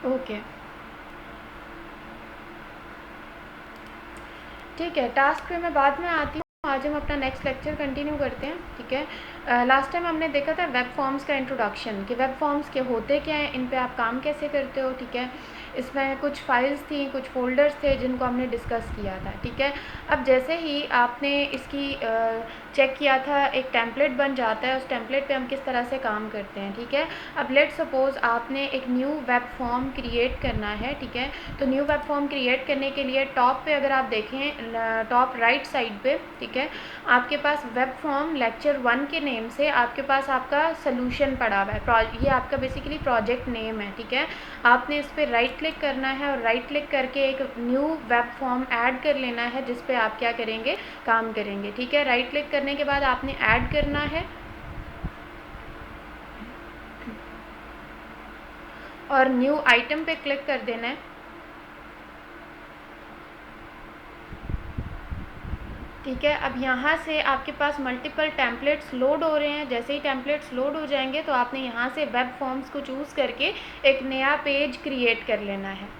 Okay, ठीक है। Task पे मैं बाद में आती हूँ, आज हम अपना नेक्स्ट लेक्चर कंटिन्यू करते हैं, ठीक है। लास्ट टाइम हमने देखा था वेब फॉर्म्स का इंट्रोडक्शन, कि वेब फॉर्म्स के होते क्या हैं, इन पे आप काम कैसे करते हो, ठीक है। इसमें कुछ फाइल्स थी, कुछ फ़ोल्डर्स थे जिनको हमने डिस्कस किया था, ठीक है। अब जैसे ही आपने इसकी चेक किया था, एक टेम्पलेट बन जाता है, उस टेम्पलेट पे हम किस तरह से काम करते हैं, ठीक है। अब लेट सपोज़ आपने एक न्यू वेब फॉर्म क्रिएट करना है, ठीक है। तो न्यू वेब फॉर्म क्रिएट करने के लिए टॉप पे अगर आप देखें, टॉप राइट साइड पे, ठीक है, आपके पास वेब फॉर्म लेक्चर 1 के नेम से आपके पास आपका सोल्यूशन पड़ा हुआ है। ये आपका बेसिकली प्रोजेक्ट नेम है, ठीक है। आपने इस पर राइट क्लिक करना है और राइट क्लिक करके एक न्यू वेब फॉर्म ऐड कर लेना है, जिस पे आप क्या करेंगे, काम करेंगे, ठीक है। राइट क्लिक करने के बाद आपने ऐड करना है और न्यू आइटम पे क्लिक कर देना है, ठीक है। अब यहाँ से आपके पास मल्टीपल टेम्पलेट्स लोड हो रहे हैं। जैसे ही टेम्पलेट्स लोड हो जाएंगे तो आपने यहाँ से वेब फॉर्म्स को चूज़ करके एक नया पेज क्रिएट कर लेना है।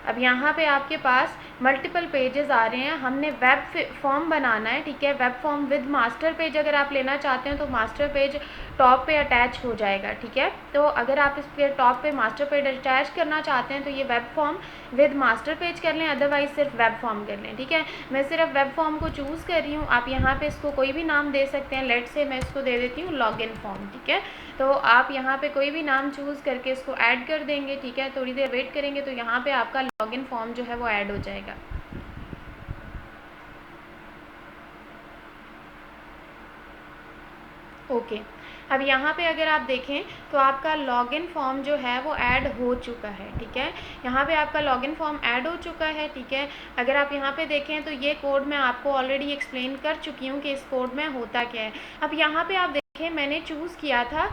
अब यहाँ पे आपके पास मल्टीपल पेजेस आ रहे हैं, हमने वेब फॉर्म बनाना है, ठीक है। Web form with master page अगर आप लेना चाहते हैं तो मास्टर पेज टॉप पे अटैच हो जाएगा, ठीक है। तो अगर आप इस पे टॉप पे मास्टर पेज अटैच करना चाहते हैं तो ये web form with master page कर लें, अदरवाइज सिर्फ वेब फॉर्म कर लें, ठीक है। मैं सिर्फ वेब फॉर्म को चूज़ कर रही हूँ, आप यहाँ पे इसको कोई भी नाम दे सकते हैं। लेट से मैं इसको दे देती हूँ लॉगिन फॉर्म, ठीक है। तो आप यहाँ पे कोई भी नाम चूज़ करके इसको ऐड कर देंगे, ठीक है। थोड़ी देर वेट करेंगे तो यहाँ पे आपका लॉगिन फॉर्म जो है वो ऐड हो जाएगा। ओके, अब यहाँ पे अगर आप देखें तो आपका लॉगिन फॉर्म जो है वो ऐड हो चुका है, ठीक है। यहाँ पे आपका लॉगिन फॉर्म ऐड हो चुका है, ठीक है। अगर आप यहाँ पे देखें तो ये कोड मैं आपको ऑलरेडी एक्सप्लेन कर चुकी हूँ कि इस कोड में होता क्या है। अब यहाँ पे आप देखें मैंने चूज़ किया था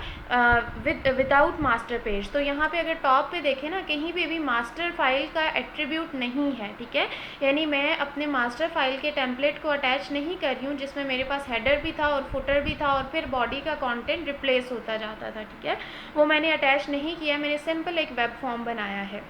विदाउट मास्टर पेज, तो यहाँ पे अगर टॉप पे देखें ना, कहीं पे भी मास्टर फाइल का एट्रीब्यूट नहीं है, ठीक है। यानी मैं अपने मास्टर फाइल के टेम्पलेट को अटैच नहीं कर रही हूँ, जिसमें मेरे पास हेडर भी था और फुटर भी था और फिर बॉडी का कंटेंट रिप्लेस होता जाता था, ठीक है। वो मैंने अटैच नहीं किया, मैंने सिंपल एक वेब फॉर्म बनाया है।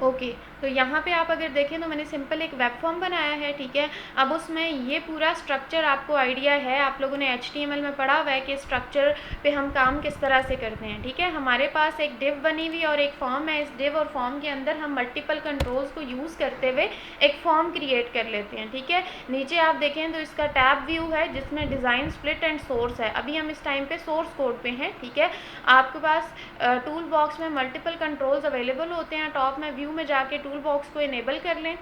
ओके, तो यहाँ पे आप अगर देखें तो मैंने सिंपल एक वेब फॉर्म बनाया है, ठीक है। अब उसमें ये पूरा स्ट्रक्चर आपको आइडिया है, आप लोगों ने HTML में पढ़ा हुआ है कि स्ट्रक्चर पे हम काम किस तरह से करते हैं, ठीक है। हमारे पास एक डिव बनी हुई और एक फॉर्म है। इस डिव और फॉर्म के अंदर हम मल्टीपल कंट्रोल्स को यूज़ करते हुए एक फॉर्म क्रिएट कर लेते हैं, ठीक है। नीचे आप देखें तो इसका टैब व्यू है जिसमें डिज़ाइन, स्प्लिट एंड सोर्स है। अभी हम इस टाइम पे सोर्स कोड पे हैं, ठीक है। आपके पास टूल बॉक्स में मल्टीपल कंट्रोल्स अवेलेबल होते हैं। टॉप में व्यू में जाके टूल बॉक्स को इनेबल कर लें।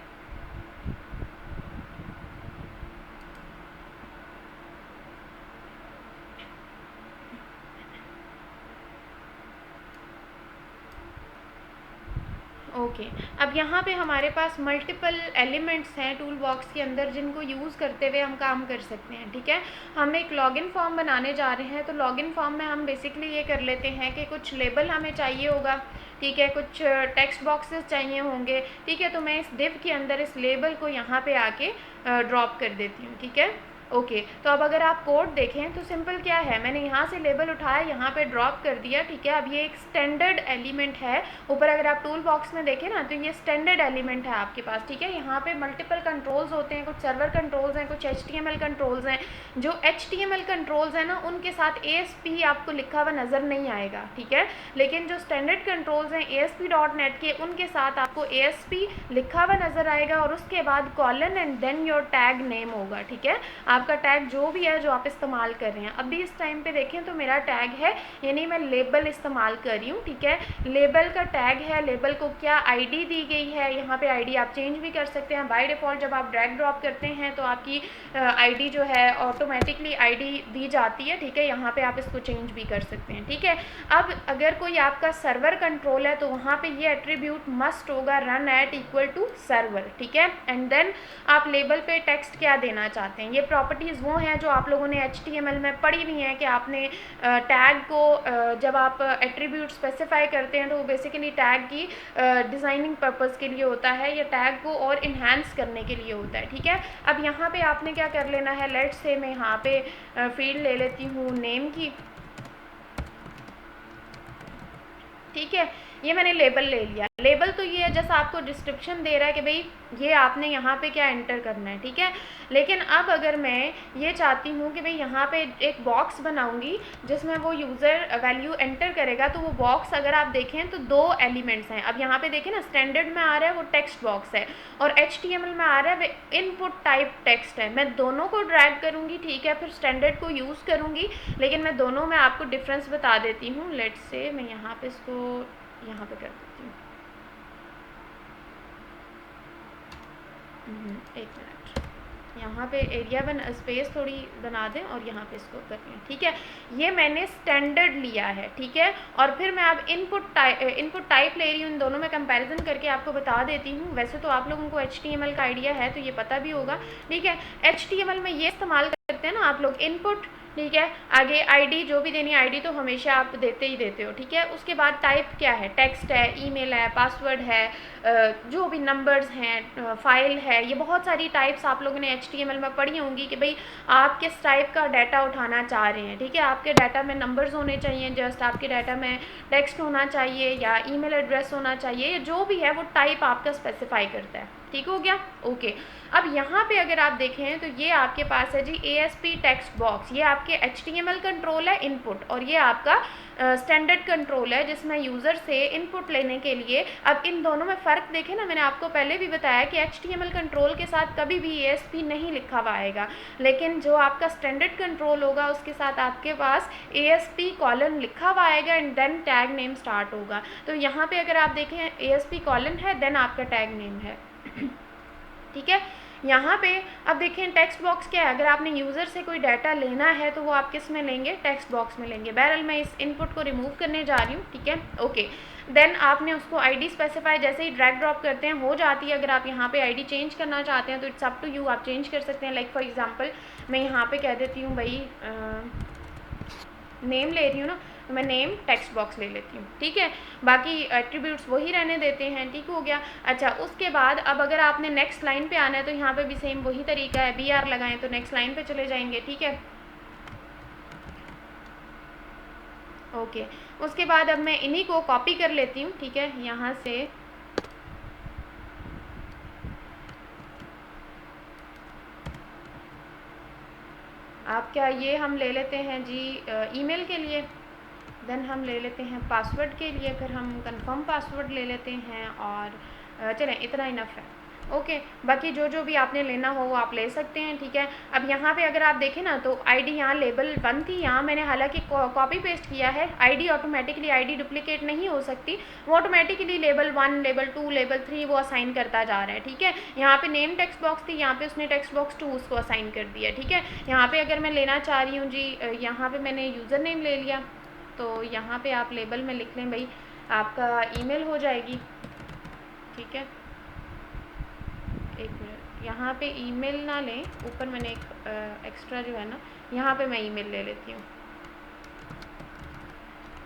ओके, अब यहाँ पे हमारे पास मल्टीपल एलिमेंट्स हैं टूल बॉक्स के अंदर जिनको यूज़ करते हुए हम काम कर सकते हैं, ठीक है। हम एक लॉगिन फॉर्म बनाने जा रहे हैं, तो लॉगिन फॉर्म में हम बेसिकली ये कर लेते हैं कि कुछ लेबल हमें चाहिए होगा, ठीक है, कुछ टेक्स्ट बॉक्सेस चाहिए होंगे, ठीक है। तो मैं इस डिव के अंदर इस लेबल को यहाँ पे आके ड्रॉप कर देती हूँ, ठीक है। ओके, तो अब अगर आप कोड देखें तो सिंपल क्या है, मैंने यहाँ से लेबल उठाया, यहाँ पे ड्रॉप कर दिया, ठीक है। अब ये एक स्टैंडर्ड एलिमेंट है। ऊपर अगर आप टूल बॉक्स में देखें ना तो ये स्टैंडर्ड एलिमेंट है आपके पास, ठीक है। यहाँ पे मल्टीपल कंट्रोल्स होते हैं, कुछ सर्वर कंट्रोल्स हैं, कुछ HTML कंट्रोल्स हैं। जो HTML कंट्रोल्स हैं ना उनके साथ ASP आपको लिखा हुआ नज़र नहीं आएगा, ठीक है। लेकिन जो स्टैंडर्ड कंट्रोल्स हैं ASP.NET के, उनके साथ आपको ASP लिखा हुआ नज़र आएगा और उसके बाद colon and then your tag name होगा, ठीक है। आपका टैग जो भी है जो आप इस्तेमाल कर रहे हैं। अभी इस टाइम पे देखें तो मेरा टैग है, यानी मैं लेबल इस्तेमाल कर रही हूँ, ठीक है। लेबल का टैग है, लेबल को क्या ID दी गई है, यहाँ पे ID आप चेंज भी कर सकते हैं। बाय डिफ़ॉल्ट जब आप ड्रैग ड्रॉप करते हैं तो आपकी ID जो है ऑटोमेटिकली ID दी जाती है, ठीक है। यहाँ पे आप इसको चेंज भी कर सकते हैं, ठीक है। अब अगर कोई आपका सर्वर कंट्रोल है तो वहाँ पे ये एट्रीब्यूट मस्ट होगा run@= सर्वर, ठीक है। एंड देन आप लेबल पे टेक्स्ट क्या देना चाहते हैं, ये प्रॉपर्टीज़ वो हैं जो आप लोगों ने HTML में पढ़ी हुई हैं कि आपने टैग को जब आप एट्रीब्यूट स्पेसिफाई करते हैं तो वो बेसिकली टैग की डिज़ाइनिंग पर्पज़ के लिए होता है या टैग को और इन्हांस करने के लिए होता है, ठीक है। अब यहाँ पे आपने क्या कर लेना है, लेट्स से मैं यहाँ पे फील्ड ले लेती हूँ नेम की, ठीक है। ये मैंने लेबल ले लिया। लेबल तो ये है जैसा आपको डिस्क्रिप्शन दे रहा है कि भाई ये आपने यहाँ पे क्या एंटर करना है, ठीक है। लेकिन अब अगर मैं ये चाहती हूँ कि भाई यहाँ पे एक बॉक्स बनाऊँगी जिसमें वो यूज़र वैल्यू एंटर करेगा, तो वो बॉक्स अगर आप देखें तो 2 एलिमेंट्स हैं। अब यहाँ पे देखें ना, स्टैंडर्ड में आ रहा है वो टेक्स्ट बॉक्स है और HTML में आ रहा है वो इनपुट टाइप टेक्स्ट है। मैं दोनों को ड्रैग करूँगी, ठीक है, फिर स्टैंडर्ड को यूज़ करूँगी, लेकिन मैं दोनों में आपको डिफरेंस बता देती हूँ। लेट्स से मैं यहाँ पे इसको यहाँ पे कर देती हूँ, एक मिनट, यहाँ पे एरिया स्पेस थोड़ी बना दें और यहाँ पे इसको कर लें, ठीक है। ये मैंने स्टैंडर्ड लिया है, ठीक है, और फिर मैं अब इनपुट टाइप ले रही हूँ। इन दोनों में कंपैरिजन करके आपको बता देती हूँ। वैसे तो आप लोगों को HTML का आइडिया है तो ये पता भी होगा, ठीक है। HTML में ये इस्तेमाल करते हैं ना आप लोग, इनपुट, ठीक है, आगे आईडी जो भी देनी, आईडी तो हमेशा आप देते ही देते हो, ठीक है। उसके बाद टाइप क्या है, टेक्स्ट है, ईमेल है, पासवर्ड है, जो भी नंबर्स हैं, फाइल है, ये बहुत सारी टाइप्स आप लोगों ने HTML में पढ़ी होंगी कि भाई आप किस टाइप का डाटा उठाना चाह रहे हैं, ठीक है। आपके डाटा में नंबर्स होने चाहिए, जस्ट आपके डाटा में टेक्स्ट होना चाहिए या ईमेल एड्रेस होना चाहिए, जो भी है वो टाइप आपका स्पेसिफाई करता है, ठीक हो गया, ओके। अब यहाँ पे अगर आप देखें तो ये आपके पास है जी ASP टेक्स्ट बॉक्स, ये आपके HTML कंट्रोल है इनपुट, और ये आपका स्टैंडर्ड कंट्रोल है जिसमें यूज़र से इनपुट लेने के लिए। अब इन दोनों में फ़र्क देखें ना, मैंने आपको पहले भी बताया कि HTML कंट्रोल के साथ कभी भी ASP नहीं लिखा हुआ आएगा, लेकिन जो आपका स्टैंडर्ड कंट्रोल होगा उसके साथ आपके पास ASP कॉलन लिखा हुआ आएगा and then tag name start होगा। तो यहाँ पे अगर आप देखें ASP कॉलन है, देन आपका टैग नेम है, ठीक है। यहाँ पे अब देखें टेक्स्ट बॉक्स क्या है, अगर आपने यूज़र से कोई डाटा लेना है तो वो आप किस में लेंगे, टेक्स्ट बॉक्स में लेंगे। बहरहाल मैं इस इनपुट को रिमूव करने जा रही हूँ, ठीक है, ओके। देन आपने उसको आईडी स्पेसिफाई जैसे ही ड्रैग ड्रॉप करते हैं हो जाती है। अगर आप यहाँ पे आईडी चेंज करना चाहते हैं तो इट्स अप टू यू, आप चेंज कर सकते हैं। लाइक फॉर एग्जांपल मैं यहाँ पे कह देती हूँ भाई नेम ले रही हूँ ना, तो मैं नेम टेक्स्ट बॉक्स ले लेती हूँ, ठीक है। बाकी एट्रीब्यूट्स वही रहने देते हैं, ठीक हो गया। अच्छा, उसके बाद अब अगर आपने नेक्स्ट लाइन पे आना है तो यहाँ पे भी सेम वही तरीका है, BR लगाएं तो नेक्स्ट लाइन पे चले जाएंगे, ठीक है, ओके। उसके बाद अब मैं इन्हीं को कॉपी कर लेती हूँ, ठीक है, यहाँ से आप क्या ये हम ले लेते हैं जी ईमेल के लिए, देन हम ले लेते हैं पासवर्ड के लिए, फिर हम कंफर्म पासवर्ड ले लेते हैं और चलें इतना इनफ है, ओके। बाकी जो जो भी आपने लेना हो वो आप ले सकते हैं, ठीक है। अब यहाँ पे अगर आप देखें ना तो आईडी यहाँ लेबल 1 थी, यहाँ मैंने हालांकि कॉपी पेस्ट किया है। आईडी ऑटोमेटिकली आईडी डुप्लीकेट नहीं हो सकती, वो ऑटोमेटिकली लेबल 1, लेबल 2, लेबल 3 वो असाइन करता जा रहा है, ठीक है। यहाँ पे नेम टेक्स्ट बॉक्स थी, यहाँ पे उसने टेक्स्ट बॉक्स 2 उसको असाइन कर दिया, ठीक है। यहाँ पे अगर मैं लेना चाह रही हूँ जी, यहाँ पे मैंने यूज़र नेम ले लिया, तो यहाँ पे आप लेबल में लिख लें भाई आपका ईमेल हो जाएगी, ठीक है। एक मिनट, यहाँ पे ईमेल ना लें, ऊपर मैंने एक एक्स्ट्रा जो है ना, यहाँ पे मैं ईमेल ले लेती हूँ,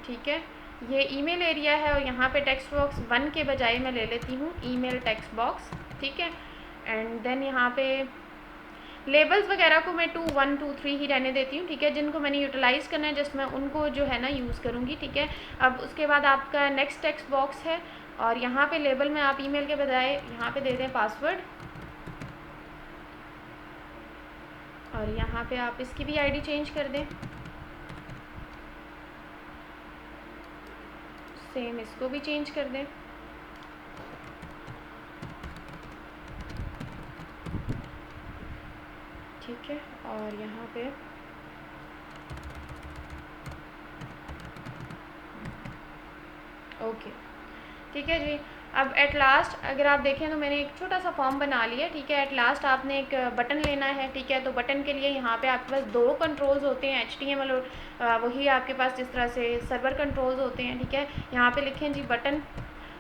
ठीक है। ये ईमेल एरिया है और यहाँ पे टेक्स्ट बॉक्स 1 के बजाय मैं ले लेती हूँ ईमेल टेक्स्ट बॉक्स, ठीक है। एंड देन यहाँ पे लेबल्स वगैरह को मैं 2, 1, 2, 3 ही रहने देती हूँ, ठीक है। जिनको मैंने यूटिलाइज़ करना है जस्ट मैं उनको जो है ना यूज़ करूँगी, ठीक है। अब उसके बाद आपका नेक्स्ट टेक्स्ट बॉक्स है और यहाँ पे लेबल में आप ईमेल के बजाय यहाँ पे दे दें पासवर्ड, और यहाँ पे आप इसकी भी आईडी चेंज कर दें, सेम इसको भी चेंज कर दें, ठीक है। और यहाँ पे ओके, ठीक है जी। अब एट लास्ट अगर आप देखें तो मैंने एक छोटा सा फॉर्म बना लिया, ठीक है। एट लास्ट आपने एक बटन लेना है, ठीक है। तो बटन के लिए यहाँ पे आपके पास 2 कंट्रोल्स होते हैं, HTML और वही आपके पास जिस तरह से सर्वर कंट्रोल्स होते हैं, ठीक है। यहाँ पे लिखें जी बटन,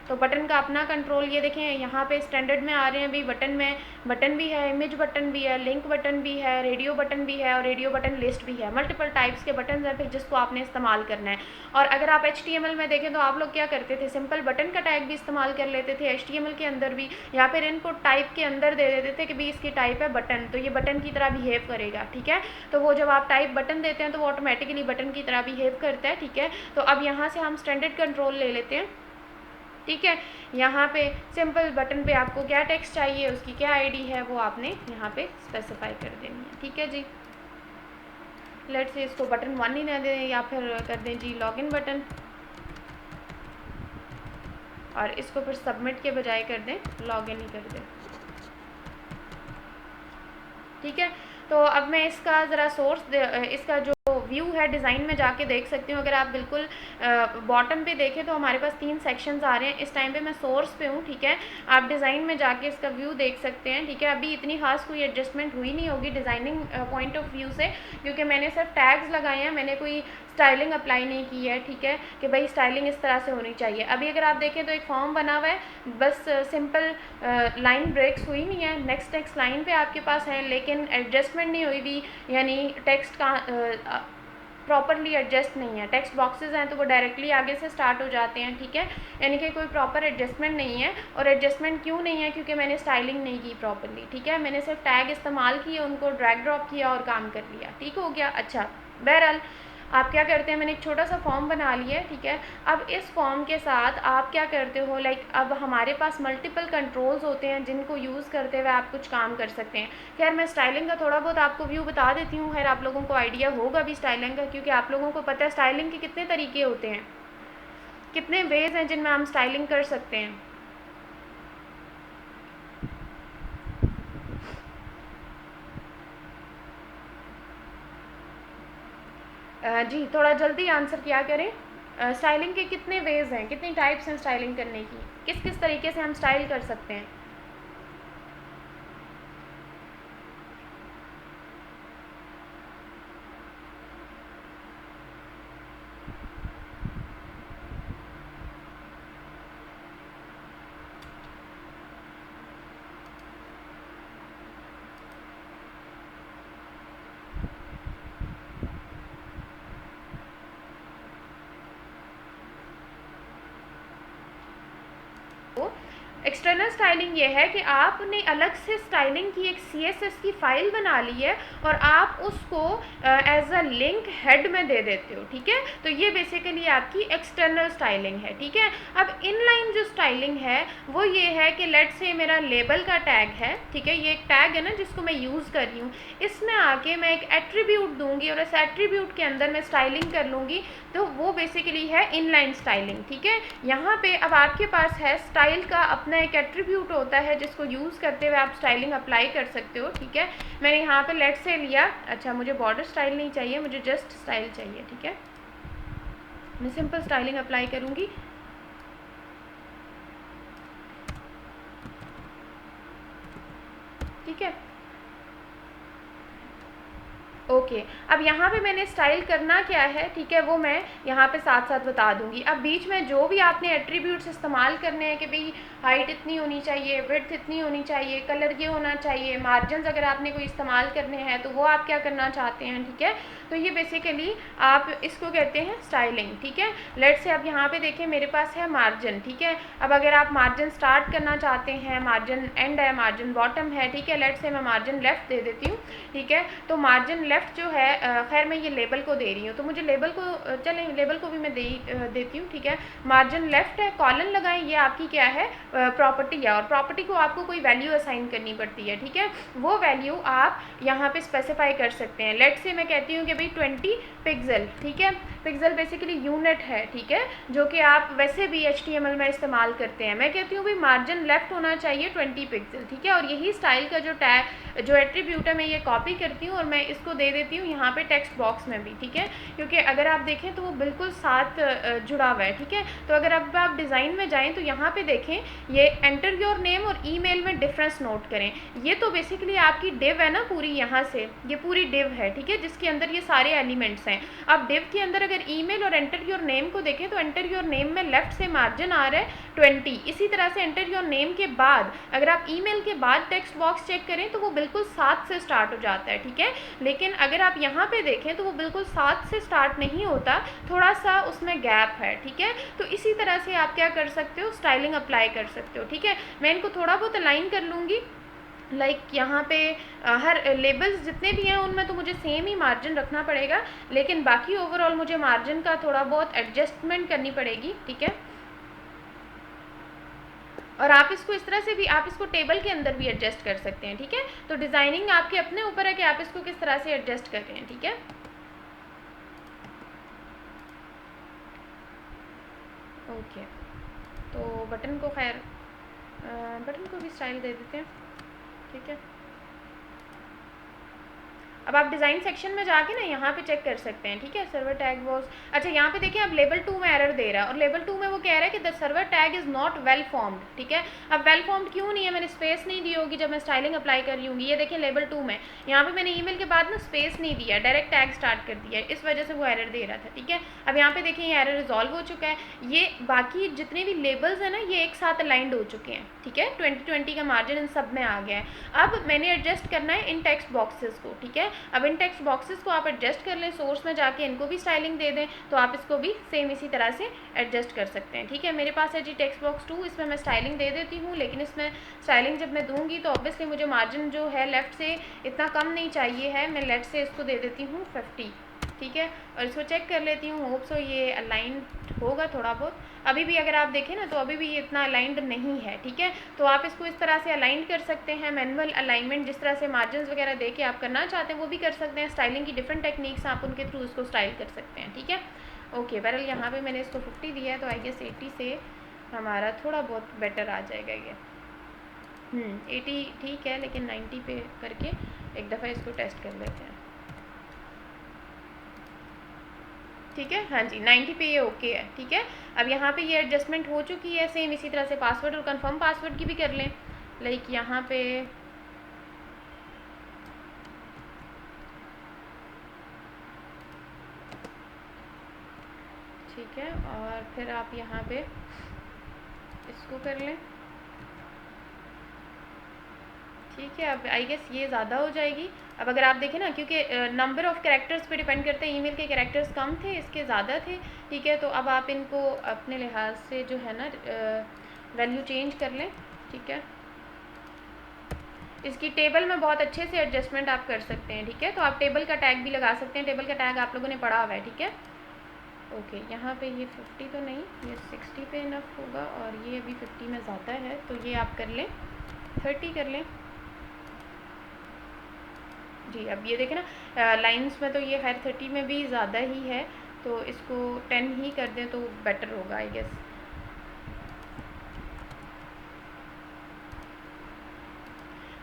तो बटन का अपना कंट्रोल, ये देखें यहाँ पे स्टैंडर्ड में आ रहे हैं भी बटन भी है, इमेज बटन भी है, लिंक बटन भी है, रेडियो बटन भी है और रेडियो बटन लिस्ट भी है। मल्टीपल टाइप्स के बटन हैं फिर जिसको आपने इस्तेमाल करना है। और अगर आप HTML में देखें तो आप लोग क्या करते थे, सिंपल बटन का टैग भी इस्तेमाल कर लेते थे HTML के अंदर भी, या फिर इनपुट टाइप के अंदर दे देते थे कि भाई इसकी टाइप है बटन, तो ये बटन की तरह बिहेव करेगा, ठीक है। तो वो जब आप टाइप बटन देते हैं तो वो ऑटोमेटिकली बटन की तरह बिहेव करता है, ठीक है। तो अब यहाँ से हम स्टैंडर्ड कंट्रोल ले लेते हैं, ठीक है। यहाँ पे सिंपल बटन पे आपको क्या टेक्स्ट चाहिए, उसकी क्या आईडी है, वो आपने यहाँ पे स्पेसिफाई कर देनी है, ठीक है जी। लेट्स से इसको बटन 1 ही ना दें, या फिर कर दें जी लॉगिन बटन, और इसको फिर सबमिट के बजाय कर दें लॉगिन ही कर दें, ठीक है। तो अब मैं इसका ज़रा सोर्स इसका जो व्यू है डिज़ाइन में जाके देख सकती हूँ। अगर आप बिल्कुल बॉटम पे देखें तो हमारे पास 3 सेक्शंस आ रहे हैं। इस टाइम पे मैं सोर्स पे हूँ, ठीक है। आप डिज़ाइन में जाके इसका व्यू देख सकते हैं, ठीक है। अभी इतनी खास कोई एडजस्टमेंट हुई नहीं होगी डिज़ाइनिंग पॉइंट ऑफ व्यू से, क्योंकि मैंने सिर्फ टैग्स लगाए हैं, मैंने कोई स्टाइलिंग अप्लाई नहीं की है, ठीक है, कि भाई स्टाइलिंग इस तरह से होनी चाहिए। अभी अगर आप देखें तो एक फॉर्म बना हुआ है, बस सिंपल लाइन ब्रेक्स हुई नहीं है, नेक्स्ट लाइन पे आपके पास है, लेकिन एडजस्टमेंट नहीं हुई भी, यानी टेक्स्ट का प्रॉपरली एडजस्ट नहीं है। टेक्स्ट बॉक्सेस हैं तो वो डायरेक्टली आगे से स्टार्ट हो जाते हैं, ठीक है, यानी कि कोई प्रॉपर एडजस्टमेंट नहीं है। और एडजस्टमेंट क्यों नहीं है, क्योंकि मैंने स्टाइलिंग नहीं की प्रॉपरली, ठीक है। मैंने सिर्फ टैग इस्तेमाल किए, उनको ड्रैग ड्रॉप किया और काम कर लिया, ठीक हो गया। अच्छा, बहरहाल आप क्या करते हैं, मैंने एक छोटा सा फॉर्म बना लिया है, ठीक है। अब इस फॉर्म के साथ आप क्या करते हो, लाइक अब हमारे पास मल्टीपल कंट्रोल्स होते हैं जिनको यूज़ करते हुए आप कुछ काम कर सकते हैं। खैर मैं स्टाइलिंग का थोड़ा बहुत आपको व्यू बता देती हूँ, खैर आप लोगों को आइडिया होगा भी स्टाइलिंग का, क्योंकि आप लोगों को पता है स्टाइलिंग के कितने तरीके होते हैं, कितने वेज हैं जिनमें हम स्टाइलिंग कर सकते हैं। जी थोड़ा जल्दी आंसर किया करें। स्टाइलिंग के कितने वेज हैं, कितनी टाइप्स हैं स्टाइलिंग करने की, किस किस तरीके से हम स्टाइल कर सकते हैं। एक्सटर्नल स्टाइलिंग ये है कि आपने अलग से स्टाइलिंग की एक CSS की फ़ाइल बना ली है और आप उसको एज अ लिंक हेड में दे देते हो, ठीक है। तो ये बेसिकली आपकी एक्सटर्नल स्टाइलिंग है, ठीक है। अब इनलाइन जो स्टाइलिंग है वो ये है कि लेट से मेरा लेबल का टैग है, ठीक है, ये एक टैग है ना जिसको मैं यूज़ कर रही हूँ, इसमें आके मैं एक एट्रीब्यूट दूंगी और इस एट्रीब्यूट के अंदर मैं स्टाइलिंग कर लूँगी, तो वो बेसिकली है इनलाइन स्टाइलिंग, ठीक है। यहाँ पे अब आपके पास है स्टाइल का अपना एक एट्रीब्यूट होता है जिसको यूज़ करते हुए आप स्टाइलिंग अप्लाई कर सकते हो, ठीक है। मैंने यहाँ पे लेट से लिया, अच्छा मुझे बॉर्डर स्टाइल नहीं चाहिए, मुझे जस्ट स्टाइल चाहिए, ठीक है। मैं सिंपल स्टाइलिंग अप्लाई करूँगी, ठीक है, ओके। अब यहाँ पे मैंने स्टाइल करना क्या है, ठीक है, वो मैं यहाँ पे साथ साथ बता दूँगी। अब बीच में जो भी आपने एट्रीब्यूट्स इस्तेमाल करने हैं कि भाई हाइट इतनी होनी चाहिए, विड्थ इतनी होनी चाहिए, कलर ये होना चाहिए, मार्जिन्स अगर आपने कोई इस्तेमाल करने हैं तो वो आप क्या करना चाहते हैं, ठीक है। तो ये बेसिकली आप इसको कहते हैं स्टाइलिंग, ठीक है। लेट से अब यहाँ पे देखें मेरे पास है मार्जिन, ठीक है। अब अगर आप मार्जिन स्टार्ट करना चाहते हैं, मार्जिन एंड है, मार्जिन बॉटम है, ठीक है, लेट से मैं मार्जिन लेफ़्ट दे देती हूँ, ठीक है। तो मार्जिन लेफ़्ट जो है, खैर मैं ये लेबल को दे रही हूँ तो मुझे लेबल को चलें लेबल को भी मैं देती हूँ, ठीक है। मार्जिन लेफ़्ट है, कॉलन लगाएं, ये आपकी क्या है प्रॉपर्टी है, और प्रॉपर्टी को आपको कोई वैल्यू असाइन करनी पड़ती है, ठीक है। वो वैल्यू आप यहाँ पे स्पेसिफाई कर सकते हैं। लेट से मैं कहती हूँ कि भाई 20 पिक्सल, ठीक है। पिक्सल बेसिकली यूनिट है, ठीक है, जो कि आप वैसे भी HTML में इस्तेमाल करते हैं। मैं कहती हूँ भाई मार्जिन लेफ़्ट होना चाहिए 20 पिक्सल, ठीक है। और यही स्टाइल का जो एट्रीब्यूट है मैं ये कॉपी करती हूँ और मैं इसको दे देती हूँ यहाँ पे टेक्स्ट बॉक्स में भी, ठीक है, क्योंकि अगर आप देखें तो वो बिल्कुल साथ जुड़ा हुआ है, ठीक है। तो अगर अब आप डिज़ाइन में जाएँ तो यहाँ पे देखें ये एंटर योर नेम और ईमेल में डिफरेंस नोट करें। ये तो बेसिकली आपकी डिव है ना पूरी, यहाँ से ये पूरी डिव है, ठीक है, जिसके अंदर ये सारे एलिमेंट्स हैं। अब डिव के अंदर अगर अगर ईमेल और एंटर योर नेम को देखें तो एंटर योर नेम में लेफ्ट से मार्जिन आ रहा है 20। इसी तरह से एंटर योर नेम के बाद अगर आप ईमेल के बाद टेक्स्ट बॉक्स चेक करें तो वो बिल्कुल 7 से स्टार्ट हो जाता है, ठीक है। लेकिन अगर आप यहाँ पे देखें तो वो बिल्कुल 7 से स्टार्ट नहीं होता, थोड़ा सा उसमें गैप है, ठीक है। तो इसी तरह से आप क्या कर सकते हो, स्टाइलिंग अप्लाई कर सकते हो, ठीक है। मैं इनको थोड़ा बहुत अलाइन कर लूँगी, यहाँ पे हर लेबल्स जितने भी हैं उनमें तो मुझे सेम ही मार्जिन रखना पड़ेगा, लेकिन बाकी ओवरऑल मुझे मार्जिन का थोड़ा बहुत एडजस्टमेंट करनी पड़ेगी, ठीक है। और आप इसको इस तरह से भी, आप इसको टेबल के अंदर भी एडजस्ट कर सकते हैं, ठीक है। तो डिज़ाइनिंग आपके अपने ऊपर है कि आप इसको किस तरह से एडजस्ट कर रहे हैं, ठीक है। ओके, तो बटन को खैर बटन को भी स्टाइल दे देते हैं, ठीक है। अब आप डिज़ाइन सेक्शन में जाके ना यहाँ पे चेक कर सकते हैं, ठीक है। सर्वर टैग वॉज, अच्छा यहाँ पे देखिए अब लेवल 2 में एरर दे रहा है, और लेवल 2 में वो कह रहा है कि the server tag is not well formed, ठीक है। अब वेल फॉर्म्ड क्यों नहीं है, मैंने स्पेस नहीं दी होगी जब मैं स्टाइलिंग अप्लाई कर रही हूँ। ये देखिए लेवल 2 में यहाँ पे मैंने ईमेल के बाद ना स्पेस नहीं दिया, डायरेक्ट टैग स्टार्ट कर दिया, इस वजह से वो एरर दे रहा था, ठीक है। अब यहाँ पे देखिए ये एरर रिजॉल्व हो चुका है, ये बाकी जितने भी लेबल्स हैं ना ये एक साथ अलाइंड हो चुके हैं, ठीक है। 2020 का मार्जिन इन सब में आ गया है। अब मैंने एडजस्ट करना है इन टेक्स्ट बॉक्सेस को, ठीक है। अब इन टेक्स्ट बॉक्सेस को आप एडजस्ट कर लें, सोर्स में जाके इनको भी स्टाइलिंग दे दें, तो आप इसको भी सेम इसी तरह से एडजस्ट कर सकते हैं, ठीक है। मेरे पास है जी टेक्स्ट बॉक्स 2, इसमें मैं स्टाइलिंग दे देती हूँ, लेकिन इसमें स्टाइलिंग जब मैं दूंगी तो ऑब्वियसली मुझे मार्जिन जो है लेफ़्ट से इतना कम नहीं चाहिए है, मैं लेफ़्ट से इसको दे देती हूँ 50, ठीक है। और इसको चेक कर लेती हूँ, होप सो ये अलाइन होगा थोड़ा बहुत। अभी भी अगर आप देखें ना तो अभी भी ये इतना अलाइंड नहीं है, ठीक है। तो आप इसको इस तरह से अलाइन कर सकते हैं, मैनुअल अलाइनमेंट जिस तरह से मार्जिन वगैरह दे के आप करना चाहते हैं वो भी कर सकते हैं। स्टाइलिंग की डिफरेंट टेक्निक्स आप उनके थ्रू इसको स्टाइल कर सकते हैं, ठीक है। ओके, बहरहाल यहाँ पे मैंने इसको 50 दिया है, तो आई गेस 80 से हमारा थोड़ा बहुत बेटर आ जाएगा ये। 80 ठीक है, लेकिन 90 पे करके एक दफ़ा इसको टेस्ट कर लेते हैं, ठीक है। हाँ जी, 90 पे ये ओके है, ठीक है। अब यहाँ पे ये एडजस्टमेंट हो चुकी है, सेम इसी तरह से पासवर्ड और कंफर्म पासवर्ड की भी कर लें, लाइक यहाँ पे ठीक है। और फिर आप यहाँ पे इसको कर लें, ठीक है। अब आई गेस ये ज़्यादा हो जाएगी। अब अगर आप देखें ना, क्योंकि नंबर ऑफ़ कैरेक्टर्स पे डिपेंड करते हैं, ईमेल के कैरेक्टर्स कम थे, इसके ज़्यादा थे, ठीक है। तो अब आप इनको अपने लिहाज से जो है ना वैल्यू चेंज कर लें, ठीक है। इसकी टेबल में बहुत अच्छे से एडजस्टमेंट आप कर सकते हैं, ठीक है। तो आप टेबल का टैग भी लगा सकते हैं, टेबल का टैग आप लोगों ने पढ़ा हुआ है, ठीक है। ओके, यहाँ पे ये 50 तो नहीं, ये 60 पे इनफ होगा, और ये अभी 50 में ज़्यादा है, तो ये आप कर लें 30 कर लें जी। अब ये देखें ना लाइंस में तो ये खैर 30 में भी ज़्यादा ही है, तो इसको 10 ही कर दें तो बेटर होगा आई गेस,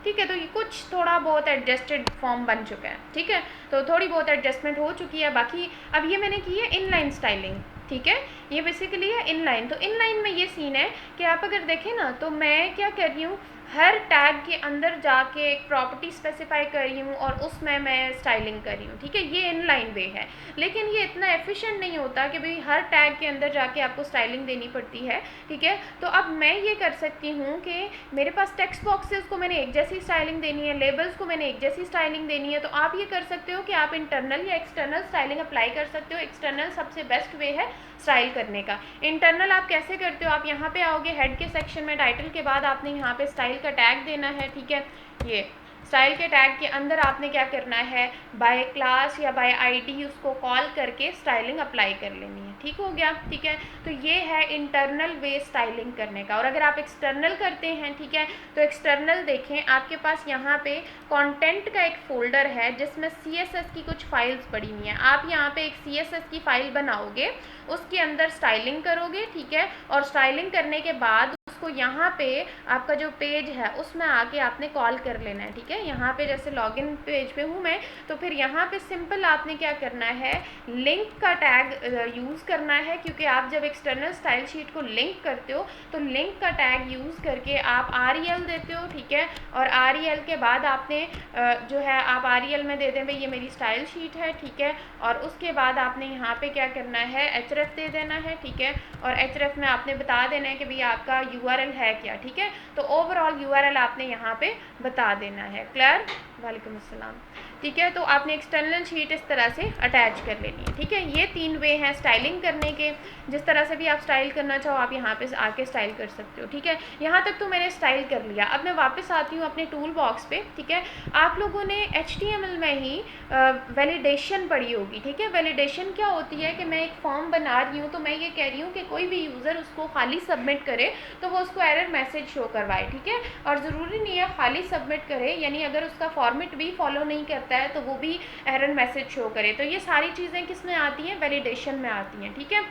ठीक है। तो ये कुछ थोड़ा बहुत एडजस्टेड फॉर्म बन चुका है, ठीक है। तो थोड़ी बहुत एडजस्टमेंट हो चुकी है। बाकी अब ये मैंने की है इनलाइन स्टाइलिंग, ठीक है। ये बेसिकली है इनलाइन। तो इनलाइन में ये सीन है कि आप अगर देखें ना तो मैं क्या कर रही हूँ, हर टैग के अंदर जाके एक प्रॉपर्टी स्पेसिफाई कर रही हूँ और उसमें मैं स्टाइलिंग कर रही हूँ, ठीक है। ये इनलाइन वे है, लेकिन ये इतना एफिशिएंट नहीं होता कि भाई हर टैग के अंदर जाके आपको स्टाइलिंग देनी पड़ती है, ठीक है। तो अब मैं ये कर सकती हूँ कि मेरे पास टेक्स्ट बॉक्सेस को मैंने एक जैसी स्टाइलिंग देनी है, लेबल्स को मैंने एक जैसी स्टाइलिंग देनी है, तो आप ये कर सकते हो कि आप इंटरनल या एक्सटर्नल स्टाइलिंग अप्लाई कर सकते हो। एक्सटर्नल सबसे बेस्ट वे है स्टाइल करने का। इंटरनल आप कैसे करते हो, आप यहाँ पे आओगे हेड के सेक्शन में, टाइटल के बाद आपने यहाँ पे स्टाइल का टैग देना है, ठीक है। ये स्टाइल के टैग के अंदर आपने क्या करना है, बाय क्लास या बाय आईडी उसको कॉल करके स्टाइलिंग अप्लाई कर लेनी है, ठीक हो गया, ठीक है। तो ये है इंटरनल वे स्टाइलिंग करने का। और अगर आप एक्सटर्नल करते हैं, ठीक है, तो एक्सटर्नल देखें आपके पास यहाँ पे कंटेंट का एक फोल्डर है जिसमें CSS की कुछ फाइल्स पड़ी हुई हैं। आप यहाँ पे एक CSS की फ़ाइल बनाओगे, उसके अंदर स्टाइलिंग करोगे, ठीक है। और स्टाइलिंग करने के बाद उसको यहाँ पे आपका जो पेज है उसमें आके आपने कॉल कर लेना है, ठीक है। यहाँ पे जैसे लॉगिन पेज पे हूँ मैं, तो फिर यहाँ पे सिंपल आपने क्या करना है, लिंक का टैग यूज़ करना है, क्योंकि आप जब एक्सटर्नल स्टाइल शीट को लिंक करते हो तो लिंक का टैग यूज़ करके आप REL देते हो, ठीक है। और REL के बाद आपने जो है आप REL में दे दें भाई ये मेरी स्टाइल शीट है, ठीक है। और उसके बाद आपने यहाँ पे क्या करना है, href दे देना है, ठीक है। और href में आपने बता देना है कि भाई आपका URL है क्या, ठीक है। तो ओवरऑल URL आपने यहाँ पे बता देना है। क्लियर? वालेकुम अस्सलाम। ठीक है, तो आपने एक्सटर्नल शीट इस तरह से अटैच कर लेनी है, ठीक है। ये 3 वे हैं स्टाइलिंग करने के। जिस तरह से भी आप स्टाइल करना चाहो आप यहाँ पे आके स्टाइल कर सकते हो, ठीक है। यहाँ तक तो मैंने स्टाइल कर लिया। अब मैं वापस आती हूँ अपने टूल बॉक्स पे, ठीक है। आप लोगों ने HTML में ही वैलिडेशन पढ़ी होगी, ठीक है। वैलिडेशन क्या होती है कि मैं एक फॉर्म बना रही हूँ, तो मैं ये कह रही हूँ कि कोई भी यूज़र उसको खाली सबमिट करे तो वो उसको एरर मैसेज शो करवाए, ठीक है। और ज़रूरी नहीं है खाली सबमिट करे, यानी अगर उसका फॉर्मेट भी फॉलो नहीं करता है तो वो भी एरर मैसेज शो करे। तो ये सारी चीज़ें किस में आती हैं, वैलिडेशन में आती हैं, ठीक है।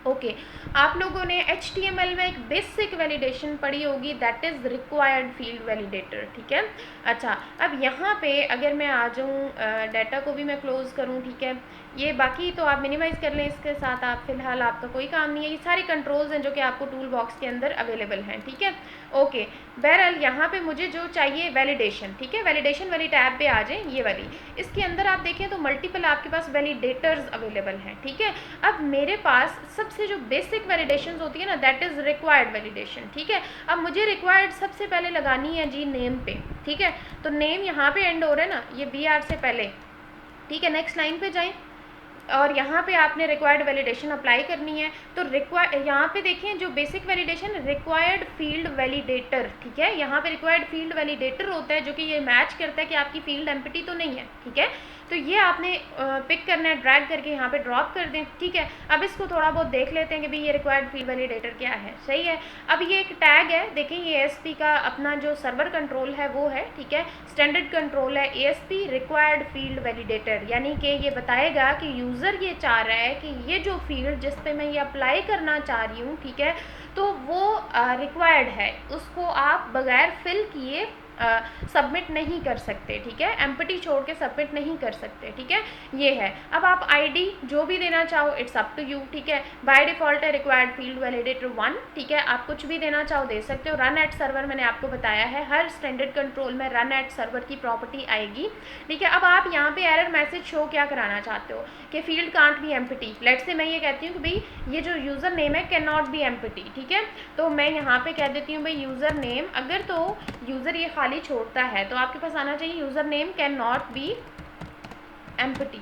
ओके आप लोगों ने HTML में एक बेसिक वैलिडेशन पढ़ी होगी, that is required field validator, ठीक है। अच्छा अब यहाँ पे अगर मैं आ जाऊँ, डाटा को भी मैं क्लोज़ करूँ, ठीक है। ये बाकी तो आप मिनिमाइज़ कर लें, इसके साथ आप फ़िलहाल आपका कोई काम नहीं है। ये सारे कंट्रोल्स हैं जो कि आपको टूल बॉक्स के अंदर अवेलेबल हैं, ठीक है। ओके बहरहाल यहाँ पे मुझे जो चाहिए वैलिडेशन, ठीक है। वैलिडेशन वाली टैब पे आ जाएं, ये वाली। इसके अंदर आप देखें तो मल्टीपल आपके पास वैलिडेटर्स अवेलेबल हैं, ठीक है। अब मेरे पास सबसे जो बेसिक वैलिडेशंस होती है ना, दैट इज़ रिक्वायर्ड वैलिडेशन, ठीक है। अब मुझे रिक्वायर्ड सबसे पहले लगानी है जी नेम पे, ठीक है। तो नेम यहाँ पे एंड हो रहा है ना, ये BR से पहले, ठीक है। नेक्स्ट लाइन पे जाएं और यहाँ पे आपने रिक्वायर्ड वैलिडेशन अप्लाई करनी है। तो यहाँ पे देखें जो basic validation required field validator, ठीक है। यहाँ पे रिक्वायर्ड फील्ड वैलिडेटर होता है जो कि ये मैच करता है कि आपकी फील्ड एम्प्टी तो नहीं है, ठीक है। तो ये आपने पिक करना है, ड्रैग करके यहाँ पे ड्रॉप कर दें, ठीक है। अब इसको थोड़ा बहुत देख लेते हैं कि भाई ये रिक्वायर्ड फील्ड वैलिडेटर क्या है, सही है। अब ये एक टैग है, देखें ये ASP का अपना जो सर्वर कंट्रोल है वो है, ठीक है। स्टैंडर्ड कंट्रोल है ASP रिक्वायर्ड फील्ड वैलिडेटर, यानी कि ये बताएगा कि यूज़र ये चाह रहा है कि ये जो फील्ड जिस पे मैं ये अप्लाई करना चाह रही हूँ, ठीक है, तो वो रिक्वायर्ड है, उसको आप बगैर फिल किए सबमिट नहीं कर सकते, ठीक है। एम्प्टी छोड़ के सबमिट नहीं कर सकते, ठीक है। ये है। अब आप ID जो भी देना चाहो इट्स अप टू यू, ठीक है। बाय डिफ़ॉल्ट है रिक्वायर्ड फील्ड वैलिडेटर 1, ठीक है। आप कुछ भी देना चाहो दे सकते हो। रन एट सर्वर मैंने आपको बताया है, हर स्टैंडर्ड कंट्रोल में रन एट सर्वर की प्रॉपर्टी आएगी, ठीक है। अब आप यहाँ पे एरर मैसेज शो क्या कराना चाहते हो कि field can't be empty. Let's say मैं ये कहती हूँ कि भाई ये जो यूज़र नेम है कैन नॉट बी एम्प्टी, ठीक है। तो मैं यहाँ पे कह देती हूँ भाई यूज़र नेम, अगर तो यूज़र ये खाली छोड़ता है तो आपके पास आना चाहिए user name can not be empty,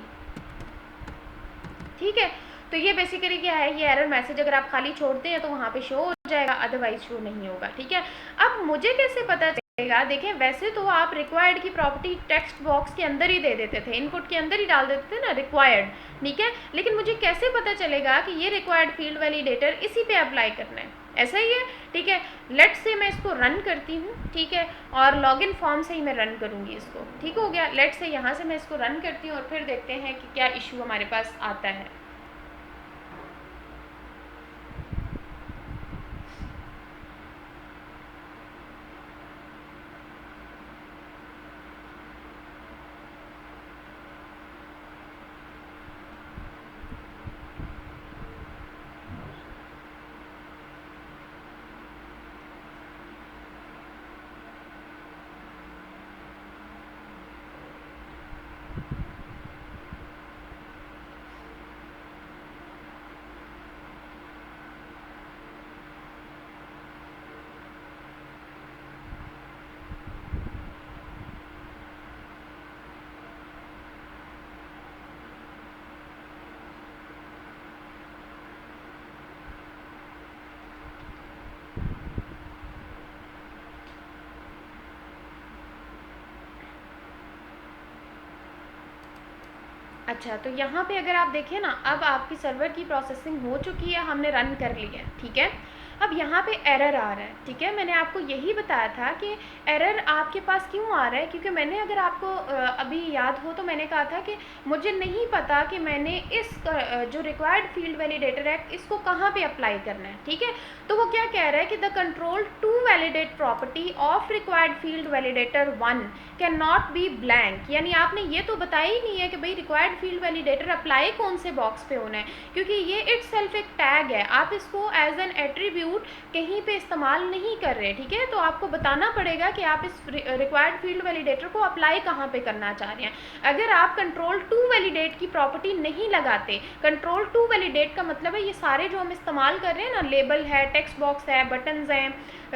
ठीक है। तो ये बेसिकली क्या है, ये एरर मैसेज अगर आप खाली छोड़ते हैं तो वहाँ पे शो हो जाएगा, अदरवाइज शो नहीं होगा, ठीक है। अब मुझे कैसे पता चलेगा, देखें वैसे तो आप रिक्वायर्ड की प्रॉपर्टी टेक्स्ट बॉक्स के अंदर ही दे देते थे, इनपुट के अंदर ही डाल देते थे ना रिक्वायर्ड, ठीक है। लेकिन मुझे कैसे पता चलेगा कि ये रिक्वायर्ड फील्ड वैलिडेटर इसी पे अप्लाई करना है, ऐसा ही है, ठीक है। लेट्स से मैं इसको रन करती हूँ, ठीक है। और लॉगिन फॉर्म से ही मैं रन करूँगी इसको, ठीक हो गया। लेट्स से यहाँ से मैं इसको रन करती हूँ और फिर देखते हैं कि क्या इशू हमारे पास आता है। अच्छा तो यहाँ पे अगर आप देखें ना, अब आपकी सर्वर की प्रोसेसिंग हो चुकी है, हमने रन कर ली है, ठीक है। अब यहाँ पे एरर आ रहा है, ठीक है। मैंने आपको यही बताया था कि एरर आपके पास क्यों आ रहा है, क्योंकि मैंने, अगर आपको अभी याद हो तो मैंने कहा था कि मुझे नहीं पता कि मैंने इस जो रिक्वायर्ड फील्ड वैलिडेटर है इसको कहाँ पे अप्लाई करना है, ठीक है। तो वो क्या कह रहा है कि the control to validate property of required field validator 1 can not be blank, यानी आपने ये तो बताया ही नहीं है कि भाई रिक्वायर्ड फील्ड वैलिडेटर अप्लाई कौन से बॉक्स पे होना है, क्योंकि ये इटसेल्फ एक टैग है, आप इसको एज एन एट्रीब्यूट कहीं पे इस्तेमाल नहीं कर रहे, ठीक है। तो आपको बताना पड़ेगा कि आप इस रिक्वायर्ड फील्ड वैलिडेटर को अप्लाई कहाँ पे करना चाह रहे हैं। अगर आप कंट्रोल टू वैलिडेट की प्रॉपर्टी नहीं लगाते, कंट्रोल टू वैलिडेट का मतलब है ये सारे जो हम इस्तेमाल कर रहे हैं ना, लेबल है, टेक्स्ट बॉक्स है, बटन्स हैं,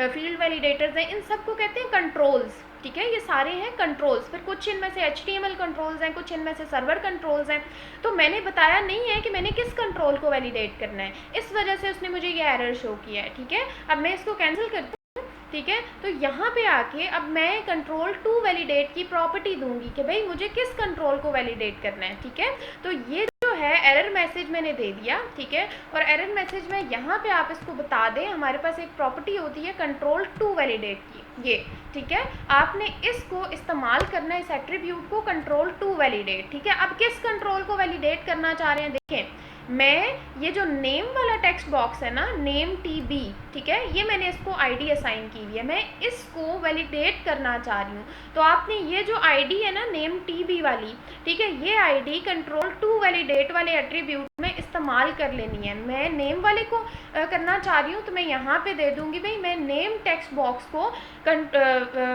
फील्ड वैलिडेटर्स हैं, इन सबको कहते हैं कंट्रोल्स, ठीक है। ये सारे हैं कंट्रोल्स। फिर कुछ इनमें से HTML कंट्रोल्स हैं, कुछ इनमें से सर्वर कंट्रोल्स हैं। तो मैंने बताया नहीं है कि मैंने किस कंट्रोल को वैलिडेट करना है, इस वजह से उसने मुझे ये एरर शो किया है, ठीक है। अब मैं इसको कैंसिल करती हूँ, ठीक है। तो यहाँ पे आके अब मैं कंट्रोल टू वैलिडेट की प्रॉपर्टी दूंगी कि भाई मुझे किस कंट्रोल को वैलिडेट करना है, ठीक है। तो ये जो है एरर मैसेज मैंने दे दिया, ठीक है। और एरर मैसेज में यहाँ पे आप इसको बता दें, हमारे पास एक प्रॉपर्टी होती है कंट्रोल टू वैलिडेट की, ये, ठीक है। आपने इसको इस्तेमाल करना है, इस एट्रीब्यूट को, कंट्रोल टू वैलिडेट, ठीक है। अब किस कंट्रोल को वैलिडेट करना चाह रहे हैं, देखें मैं ये जो नेम वाला टेक्स्ट बॉक्स है ना, नेम TB, ठीक है, ये मैंने इसको ID असाइन की हुई है, मैं इसको वैलिडेट करना चाह रही हूँ। तो आपने ये जो ID है ना नेम TB वाली, ठीक है, ये ID कंट्रोल टू वैलिडेट वाले एट्रीब्यूट में इस्तेमाल कर लेनी है। मैं नेम वाले को करना चाह रही हूँ, तो मैं यहाँ पे दे दूँगी भाई मैं नेम टेक्स्ट बॉक्स को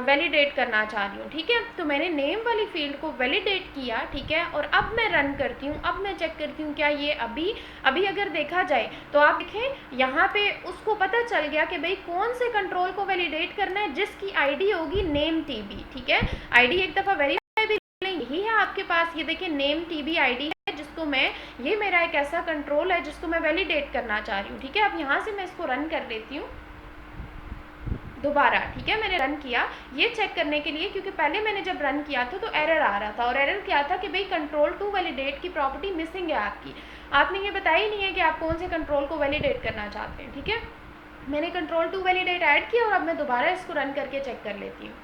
वैलिडेट करना चाह रही हूँ, ठीक है। तो मैंने नेम वाली फील्ड को वैलिडेट किया, ठीक है। और अब मैं रन करती हूँ, अब मैं चेक करती हूँ क्या ये अभी अगर देखा जाए तो आप देखें यहाँ पे उसको पता चल गया कि भाई कौन से कंट्रोल को वैलिडेट करना है, जिसकी ID होगी नेम TB, ठीक है। ID एक दफ़ा वेरीफाई भी यही है आपके पास, ये देखिए नेम TB ID है, जिसको मैं, ये मेरा एक ऐसा कंट्रोल है जिसको मैं वैलिडेट करना चाह रही हूँ, ठीक है। अब यहाँ से मैं इसको रन कर लेती हूँ दोबारा, ठीक है। मैंने रन किया ये चेक करने के लिए, क्योंकि पहले मैंने जब रन किया था तो एरर आ रहा था, और एरर क्या था कि भाई कंट्रोल टू वैलिडेट की प्रॉपर्टी मिसिंग है आपकी, आपने ये बताया ही नहीं है कि आप कौन से कंट्रोल को वैलिडेट करना चाहते हैं, ठीक है। मैंने कंट्रोल टू वैलिडेट ऐड किया और अब मैं दोबारा इसको रन करके चेक कर लेती हूँ।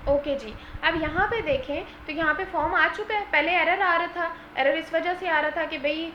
ओके जी। अब यहाँ पे देखें तो यहाँ पे फॉर्म आ चुका है, पहले एरर आ रहा था, एरर इस वजह से आ रहा था कि भाई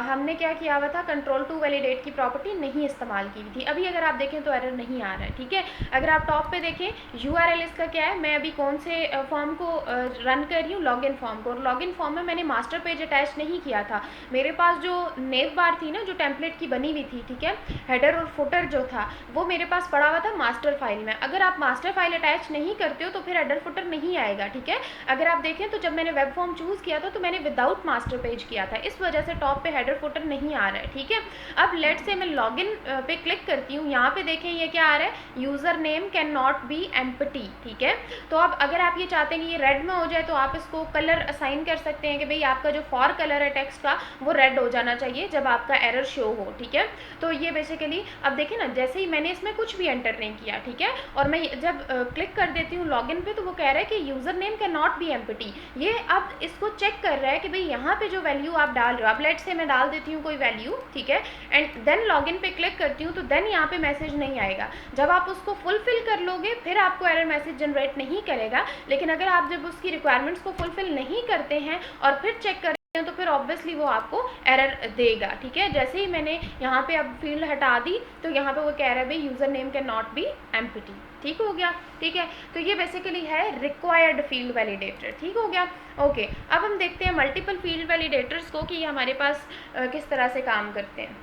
हमने क्या किया हुआ था, कंट्रोल टू वैलिडेट की प्रॉपर्टी नहीं इस्तेमाल की हुई थी। अभी अगर आप देखें तो एरर नहीं आ रहा है, ठीक है। अगर आप टॉप पे देखें URL इसका क्या है, मैं अभी कौन से फॉर्म को रन कर रही हूँ, लॉगिन फॉर्म को, और लॉगिन फॉर्म में मैंने मास्टर पेज अटैच नहीं किया था, मेरे पास जो नेव बार थी ना, जो टेम्पलेट की बनी हुई थी, ठीक है, हेडर और फुटर जो था वो मेरे पास पड़ा हुआ था मास्टर फाइल में। अगर आप मास्टर फाइल अटैच नहीं करते हो तो फिर हेडर फुटर नहीं आएगा, ठीक है। अगर आप देखें तो जब मैंने वेब फॉर्म चूज़ किया था तो मैंने विदाउट मास्टर पेज किया था, इस वजह से टॉप पे हेडर फुटर नहीं आ रहा है, ठीक है। अब लेट से मैं लॉगिन पे क्लिक करती हूँ, यहाँ पे देखें ये क्या आ रहा है, user name can not be empty, ठीक है। तो अब अगर आप ये चाहते हैं कि ये रेड में हो जाए तो आप इसको कलर असाइन कर सकते हैं कि भाई आपका जो फॉर कलर है टेक्स्ट का वो रेड हो जाना चाहिए जब आपका एरर शो हो, ठीक है। तो ये बेसिकली अब देखें ना, जैसे ही मैंने इसमें कुछ भी एंटर नहीं किया, ठीक है, और मैं जब क्लिक कर देती हूँ लॉगिन पे तो वो कह रहा है कि user name can not be empty. ये अब इसको चेक कर रहा है कि भाई यहाँ पे जो वैल्यू आप डाल रहे हो, अब लेट से मैं डाल देती हूँ कोई वैल्यू, ठीक है, एंड देन लॉगिन पे क्लिक करती हूँ तो देन यहाँ पे मैसेज नहीं आएगा। जब आप उसको फुलफिल कर लोगे फिर आपको एरर मैसेज जनरेट नहीं करेगा, लेकिन अगर आप जब उसकी रिक्वायरमेंट्स को फुलफिल नहीं करते हैं और फिर चेक कर तो फिर ऑब्वियसली वो आपको एरर देगा, ठीक है। जैसे ही मैंने यहाँ पे अब फील्ड हटा दी तो यहाँ पे वो कह रहा है भाई user name can not be empty, ठीक हो गया, ठीक है। तो ये बेसिकली है रिक्वायर्ड फील्ड वैलिडेटर, ठीक हो गया, ओके। अब हम देखते हैं मल्टीपल फील्ड वैलिडेटर्स को कि ये हमारे पास किस तरह से काम करते हैं।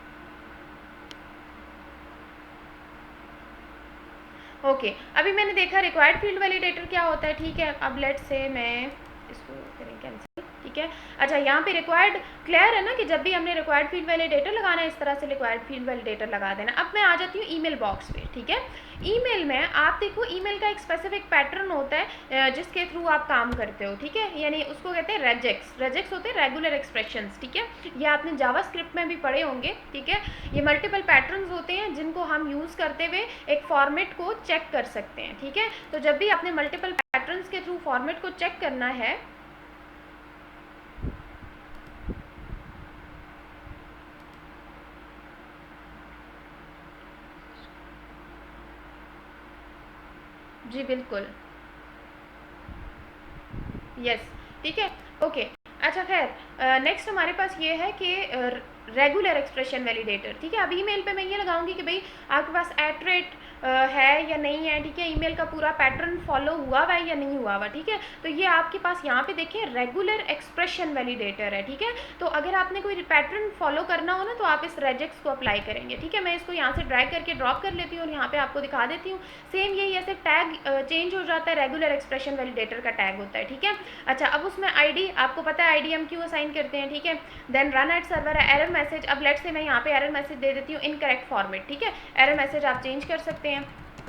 ओके, अभी मैंने देखा रिक्वायर्ड फील्ड वैलिडेटर क्या होता है, ठीक है। अब लेट्स से मैं इसको करें कैंसिल, ठीक है। अच्छा, यहाँ पे रिक्वायर्ड क्लियर है ना कि जब भी हमने रिक्वायर्ड फील्ड वैलिडेटर लगाना है इस तरह से रिक्वायर्ड फील्ड वैलिडेटर लगा देना। अब मैं आ जाती हूँ ईमेल बॉक्स पे, ठीक है। ईमेल में आप देखो, ईमेल का एक स्पेसिफिक पैटर्न होता है जिसके थ्रू आप काम करते हो, ठीक है। यानी उसको कहते हैं रेजेक्स। रेजेक्स होते हैं रेगुलर एक्सप्रेशंस, ठीक है। ये आपने जावास्क्रिप्ट में भी पढ़े होंगे, ठीक है। ये मल्टीपल पैटर्न्स होते हैं जिनको हम यूज़ करते हुए एक फॉर्मेट को चेक कर सकते हैं, ठीक है। तो जब भी आपने मल्टीपल पैटर्न्स के थ्रू फॉर्मेट को चेक करना है, जी बिल्कुल, यस, ठीक है, ओके। अच्छा खैर, नेक्स्ट हमारे पास ये है कि रेगुलर एक्सप्रेशन वैलिडेटर, ठीक है। अब ईमेल पे मैं ये लगाऊंगी कि भाई आपके पास @, है या नहीं है, ठीक है। ईमेल का पूरा पैटर्न फॉलो हुआ हुआ है या नहीं हुआ हुआ, ठीक है। तो ये आपके पास यहाँ पे देखिए रेगुलर एक्सप्रेशन वैलिडेटर है, ठीक है। तो अगर आपने कोई पैटर्न फॉलो करना हो ना तो आप इस रेजेक्स को अप्लाई करेंगे, ठीक है। मैं इसको यहाँ से ड्रैग करके ड्रॉप कर लेती हूँ और यहाँ पे आपको दिखा देती हूँ। सेम यही ऐसे टैग चेंज हो जाता है, रेगुलर एक्सप्रेशन वैलिडेटर का टैग होता है, ठीक है। अच्छा, अब उसमें ID आपको पता है ID हम क्यों असाइन करते हैं, ठीक है। देन रन एट सर्वर है, एरर मैसेज। अब लेट्स से मैं यहाँ पे एरर मैसेज दे देती हूँ इनकरेक्ट फॉर्मेट, ठीक है। एरर मैसेज आप चेंज कर सकते हैं,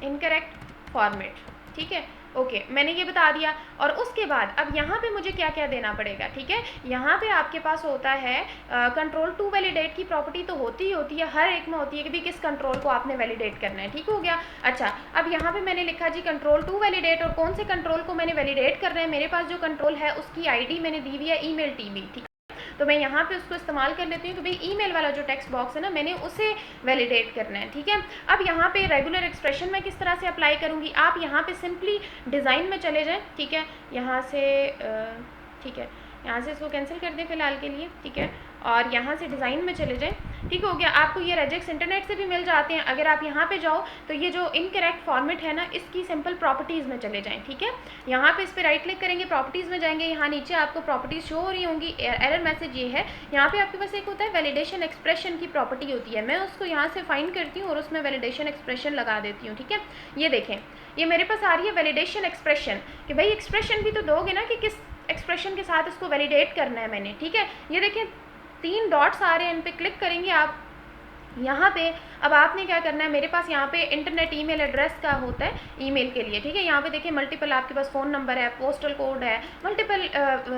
इनकरेक्ट फॉर्मेट, ठीक है। ओके, मैंने ये बता दिया। और उसके बाद अब यहाँ पे मुझे क्या क्या देना पड़ेगा, ठीक है। यहाँ पे आपके पास होता है कंट्रोल टू वैलिडेट की प्रॉपर्टी तो होती ही होती है, हर एक में होती है कि भी किस कंट्रोल को आपने वैलिडेट करना है, ठीक हो गया। अच्छा, अब यहाँ पे मैंने लिखा जी कंट्रोल टू वैलिडेट, और कौन से कंट्रोल को मैंने वैलिडेट करना है। मेरे पास जो कंट्रोल है उसकी ID मैंने दी हुई है ईमेल टीवी, ठीक है। तो मैं यहाँ पे उसको इस्तेमाल कर लेती हूँ कि भाई ईमेल वाला जो टेक्स्ट बॉक्स है ना मैंने उसे वैलिडेट करना है, ठीक है। अब यहाँ पे रेगुलर एक्सप्रेशन मैं किस तरह से अप्लाई करूँगी, आप यहाँ पे सिंपली डिज़ाइन में चले जाएँ, ठीक है। यहाँ से ठीक है, यहाँ से इसको कैंसिल कर दें फ़िलहाल के लिए, ठीक है। और यहाँ से डिज़ाइन में चले जाएँ, ठीक हो गया। आपको ये रेजेक्स इंटरनेट से भी मिल जाते हैं। अगर आप यहाँ पे जाओ तो ये जो इनकरेक्ट फॉर्मेट है ना इसकी सिंपल प्रॉपर्टीज़ में चले जाएँ, ठीक है। यहाँ पे इस पर राइट क्लिक करेंगे, प्रॉपर्टीज़ में जाएंगे, यहाँ नीचे आपको प्रॉपर्टीज़ शो हो रही होंगी। एरर मैसेज ये है, यहाँ पे आपके पास एक होता है वैलिडेशन एक्सप्रेशन की प्रॉपर्टी होती है। मैं उसको यहाँ से फाइंड करती हूँ और उसमें वैलिडेशन एक्सप्रेशन लगा देती हूँ, ठीक है। ये देखें, ये मेरे पास आ रही है वैलिडेशन एक्सप्रेशन, कि भाई एक्सप्रेशन भी तो दोगे ना कि किस एक्सप्रेशन के साथ इसको वैलिडेट करना है मैंने, ठीक है। ये देखें 3 डॉट्स आ रहे हैं, इन पे क्लिक करेंगे आप यहाँ पे। अब आपने क्या करना है, मेरे पास यहाँ पे इंटरनेट ईमेल एड्रेस का होता है ईमेल के लिए, ठीक है। यहाँ पे देखिए मल्टीपल आपके पास फ़ोन नंबर है, पोस्टल कोड है, मल्टीपल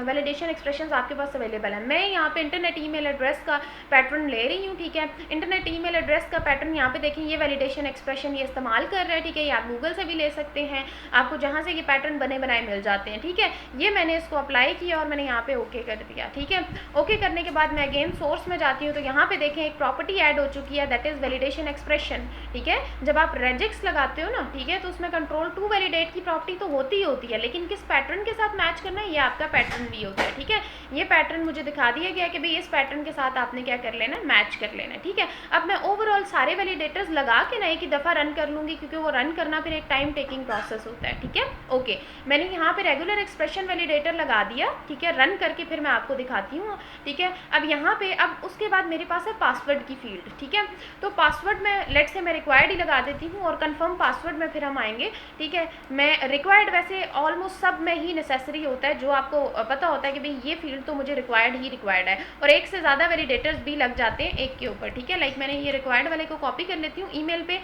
वैलिडेशन एक्सप्रेशंस आपके पास अवेलेबल है। मैं यहाँ पे इंटरनेट ईमेल एड्रेस का पैटर्न ले रही हूँ, ठीक है। इंटरनेट ईमेल एड्रेस का पैटर्न यहाँ पे देखें, ये वैलिडेशन एक्सप्रेशन ये इस्तेमाल कर रहा है, ठीक है। ये आप गूगल से भी ले सकते हैं, आपको जहाँ से ये पैटर्न बने बनाए मिल जाते हैं, ठीक है। ये मैंने इसको अप्लाई किया और मैंने यहाँ पे ओके कर दिया, ठीक है। ओके करने के बाद मैं अगेन सोर्स में जाती हूँ, तो यहाँ पे देखें एक प्रॉपर्टी ऐड हो चुकी है, दैट इज़ वैलिडेशन एक्सप्रेशन, ठीक है। जब आप रेजेक्स लगाते हो ना, ठीक है, तो उसमें कंट्रोल टू वैलिडेट की प्रॉपर्टी तो होती ही होती है, लेकिन किस पैटर्न के साथ मैच करना है ये आपका पैटर्न भी होता है, ठीक है। ये पैटर्न मुझे दिखा दिया गया कि भाई इस पैटर्न के साथ आपने क्या कर लेना, मैच कर लेना, ठीक है। अब मैं ओवरऑल सारे वैलिडेटर्स लगा के ना एक ही दफ़ा रन कर लूँगी, क्योंकि वो रन करना फिर एक टाइम टेकिंग प्रोसेस होता है, ठीक है। ओके, मैंने यहाँ पे रेगुलर एक्सप्रेशन वैलिडेटर लगा दिया, ठीक है। रन करके फिर मैं आपको दिखाती हूँ, ठीक है। अब यहाँ पे अब उसके बाद मेरे पास है पासवर्ड की फील्ड, ठीक है। तो पासवर्ड में लेट से मैं रिक्वायर्ड ही लगा देती हूँ और कंफर्म पासवर्ड में फिर हम आएंगे, ठीक है। मैं रिक्वायर्ड वैसे ऑलमोस्ट सब में ही नेसेसरी होता है, जो आपको पता होता है कि भाई ये फील्ड तो मुझे रिक्वायर्ड ही रिक्वायर्ड है, और एक से ज़्यादा वैलिडेटर्स भी लग जाते हैं एक के ऊपर, ठीक है। लाइक मैंने ये रिक्वायर्ड वाले को कॉपी कर लेती हूँ। ईमेल पे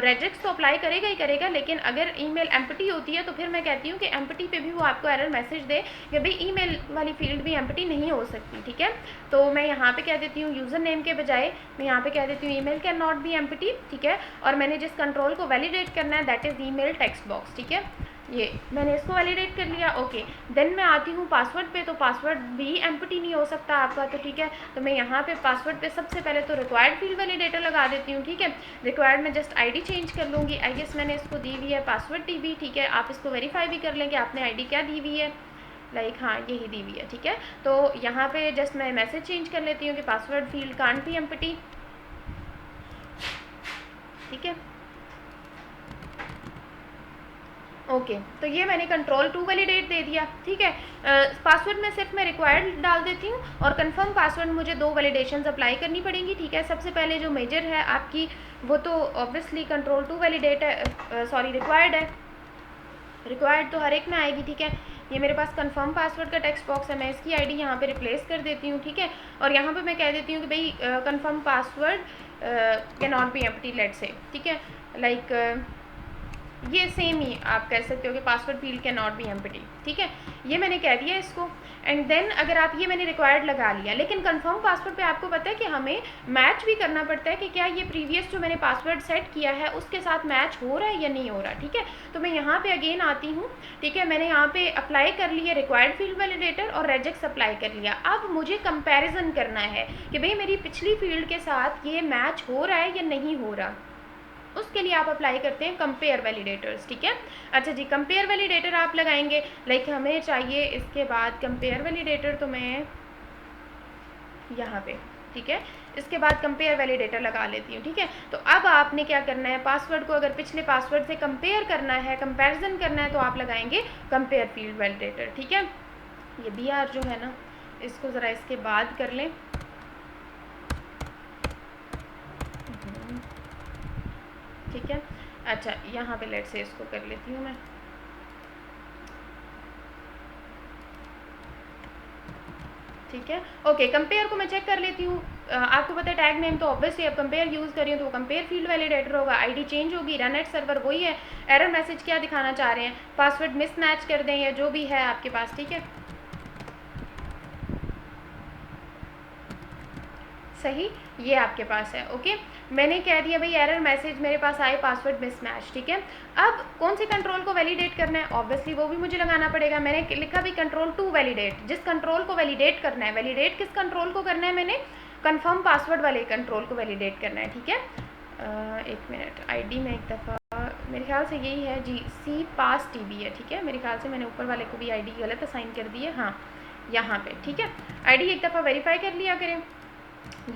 रेजेक्स तो अप्लाई करेगा ही करेगा, लेकिन अगर ईमेल एम्प्टी होती है तो फिर मैं कहती हूँ कि एम्प्टी पे भी वो आपको एरर मैसेज दे कि भाई ईमेल वाली फील्ड भी एम्प्टी नहीं हो सकती, ठीक है। तो मैं यहाँ पे कह देती हूँ यूज़र नेम के बजाय मैं यहाँ पे कह देती हूँ email can not be empty, ठीक है। और मैंने जिस कंट्रोल को वैलिडेट करना है that is email text box, ठीक है। ये मैंने इसको वैलिडेट कर लिया, ओके। देन मैं आती हूँ पासवर्ड पे, तो पासवर्ड भी एम्प्टी नहीं हो सकता आपका, तो ठीक है। तो मैं यहाँ पे पासवर्ड पे सबसे पहले तो रिक्वायर्ड फील्ड वैलिडेटर लगा देती हूँ, ठीक है। रिक्वायर्ड में जस्ट ID चेंज कर लूँगी। आई गेस मैंने इसको दी हुई है पासवर्ड टीवी, ठीक है। आप इसको वेरीफाई भी कर लें कि आपने ID क्या दी हुई है, लाइक हाँ यही दी हुई है, ठीक है। तो यहाँ पे जस्ट मैं मैसेज चेंज कर लेती हूँ कि password field can't be empty, ठीक है। ओके तो ये मैंने कंट्रोल टू वैलिडेट दे दिया, ठीक है। पासवर्ड में सिर्फ मैं रिक्वायर्ड डाल देती हूँ और कंफर्म पासवर्ड मुझे 2 वैलिडेशंस अप्लाई करनी पड़ेंगी, ठीक है। सबसे पहले जो मेजर है आपकी वो तो ऑब्वियसली कंट्रोल टू वैलिडेट है, सॉरी रिक्वायर्ड है, रिक्वायर्ड तो हर एक में आएगी, ठीक है। ये मेरे पास कंफर्म पासवर्ड का टेक्स्ट बॉक्स है, मैं इसकी आईडी यहाँ पे रिप्लेस कर देती हूँ, ठीक है। और यहाँ पे मैं कह देती हूँ कि भाई confirm password can not be empty let say, ठीक है। लाइक ये सेम ही आप कह सकते हो कि password field can not be empty, ठीक है। ये मैंने कह दिया इसको। एंड देन अगर आप ये मैंने रिक्वायर्ड लगा लिया, लेकिन कंफर्म पासवर्ड पे आपको पता है कि हमें मैच भी करना पड़ता है कि क्या ये प्रीवियस जो मैंने पासवर्ड सेट किया है उसके साथ मैच हो रहा है या नहीं हो रहा, ठीक है। तो मैं यहाँ पे अगेन आती हूँ, ठीक है। मैंने यहाँ पे अप्लाई कर लिया रिक्वायर्ड फील्ड वैलिडेटर और रेजेक्स अप्लाई कर लिया। अब मुझे कंपेरिजन करना है कि भाई मेरी पिछली फील्ड के साथ ये मैच हो रहा है या नहीं हो रहा। उसके लिए आप अप्लाई करते हैं कंपेयर वैलिडेटर्स, ठीक है। अच्छा जी, कंपेयर वैलिडेटर आप लगाएंगे, लाइक हमें चाहिए इसके बाद कंपेयर वैलिडेटर, तो मैं यहाँ पे, ठीक है, इसके बाद कंपेयर वैलिडेटर लगा लेती हूँ, ठीक है। तो अब आपने क्या करना है, पासवर्ड को अगर पिछले पासवर्ड से कंपेयर करना है, कंपैरिजन करना है, तो आप लगाएंगे कंपेयर फील्ड वैलिडेटर, ठीक है। ये बी आर जो है ना, इसको ज़रा इसके बाद कर लें, ठीक है। अच्छा यहाँ पे लेट से इसको कर लेती हूँ मैं, ठीक है। ओके कंपेयर को मैं चेक कर लेती हूँ। आपको पता है टैग नेम तो ऑब्वियसली अब कंपेयर यूज़ कर रही हूँ तो वो कंपेयर फील्ड वैलिडेटर होगा। आईडी चेंज होगी, रन एट सर्वर वही है। एरर मैसेज क्या दिखाना चाह रहे हैं, पासवर्ड मिसमैच कर दें या जो भी है आपके पास, ठीक है। सही, ये आपके पास है, ओके। मैंने कह दिया भाई एरर मैसेज मेरे पास आए, पासवर्ड मिसमैच, ठीक है। अब कौन से कंट्रोल को वैलिडेट करना है, ऑब्वियसली वो भी मुझे लगाना पड़ेगा। मैंने लिखा भाई कंट्रोल टू वैलिडेट, जिस कंट्रोल को वैलिडेट करना है, वैलिडेट किस कंट्रोल को करना है, मैंने कंफर्म पासवर्ड वाले कंट्रोल को वैलिडेट करना है, ठीक है। एक मिनट, आईडी में एक दफ़ा मेरे ख्याल से यही है जी, सी पास टी बी है, ठीक है। मेरे ख्याल से मैंने ऊपर वाले को भी आईडी गलत असाइन कर दी है, हाँ यहाँ पे, ठीक है। आईडी एक दफ़ा वेरीफाई कर लिया करें।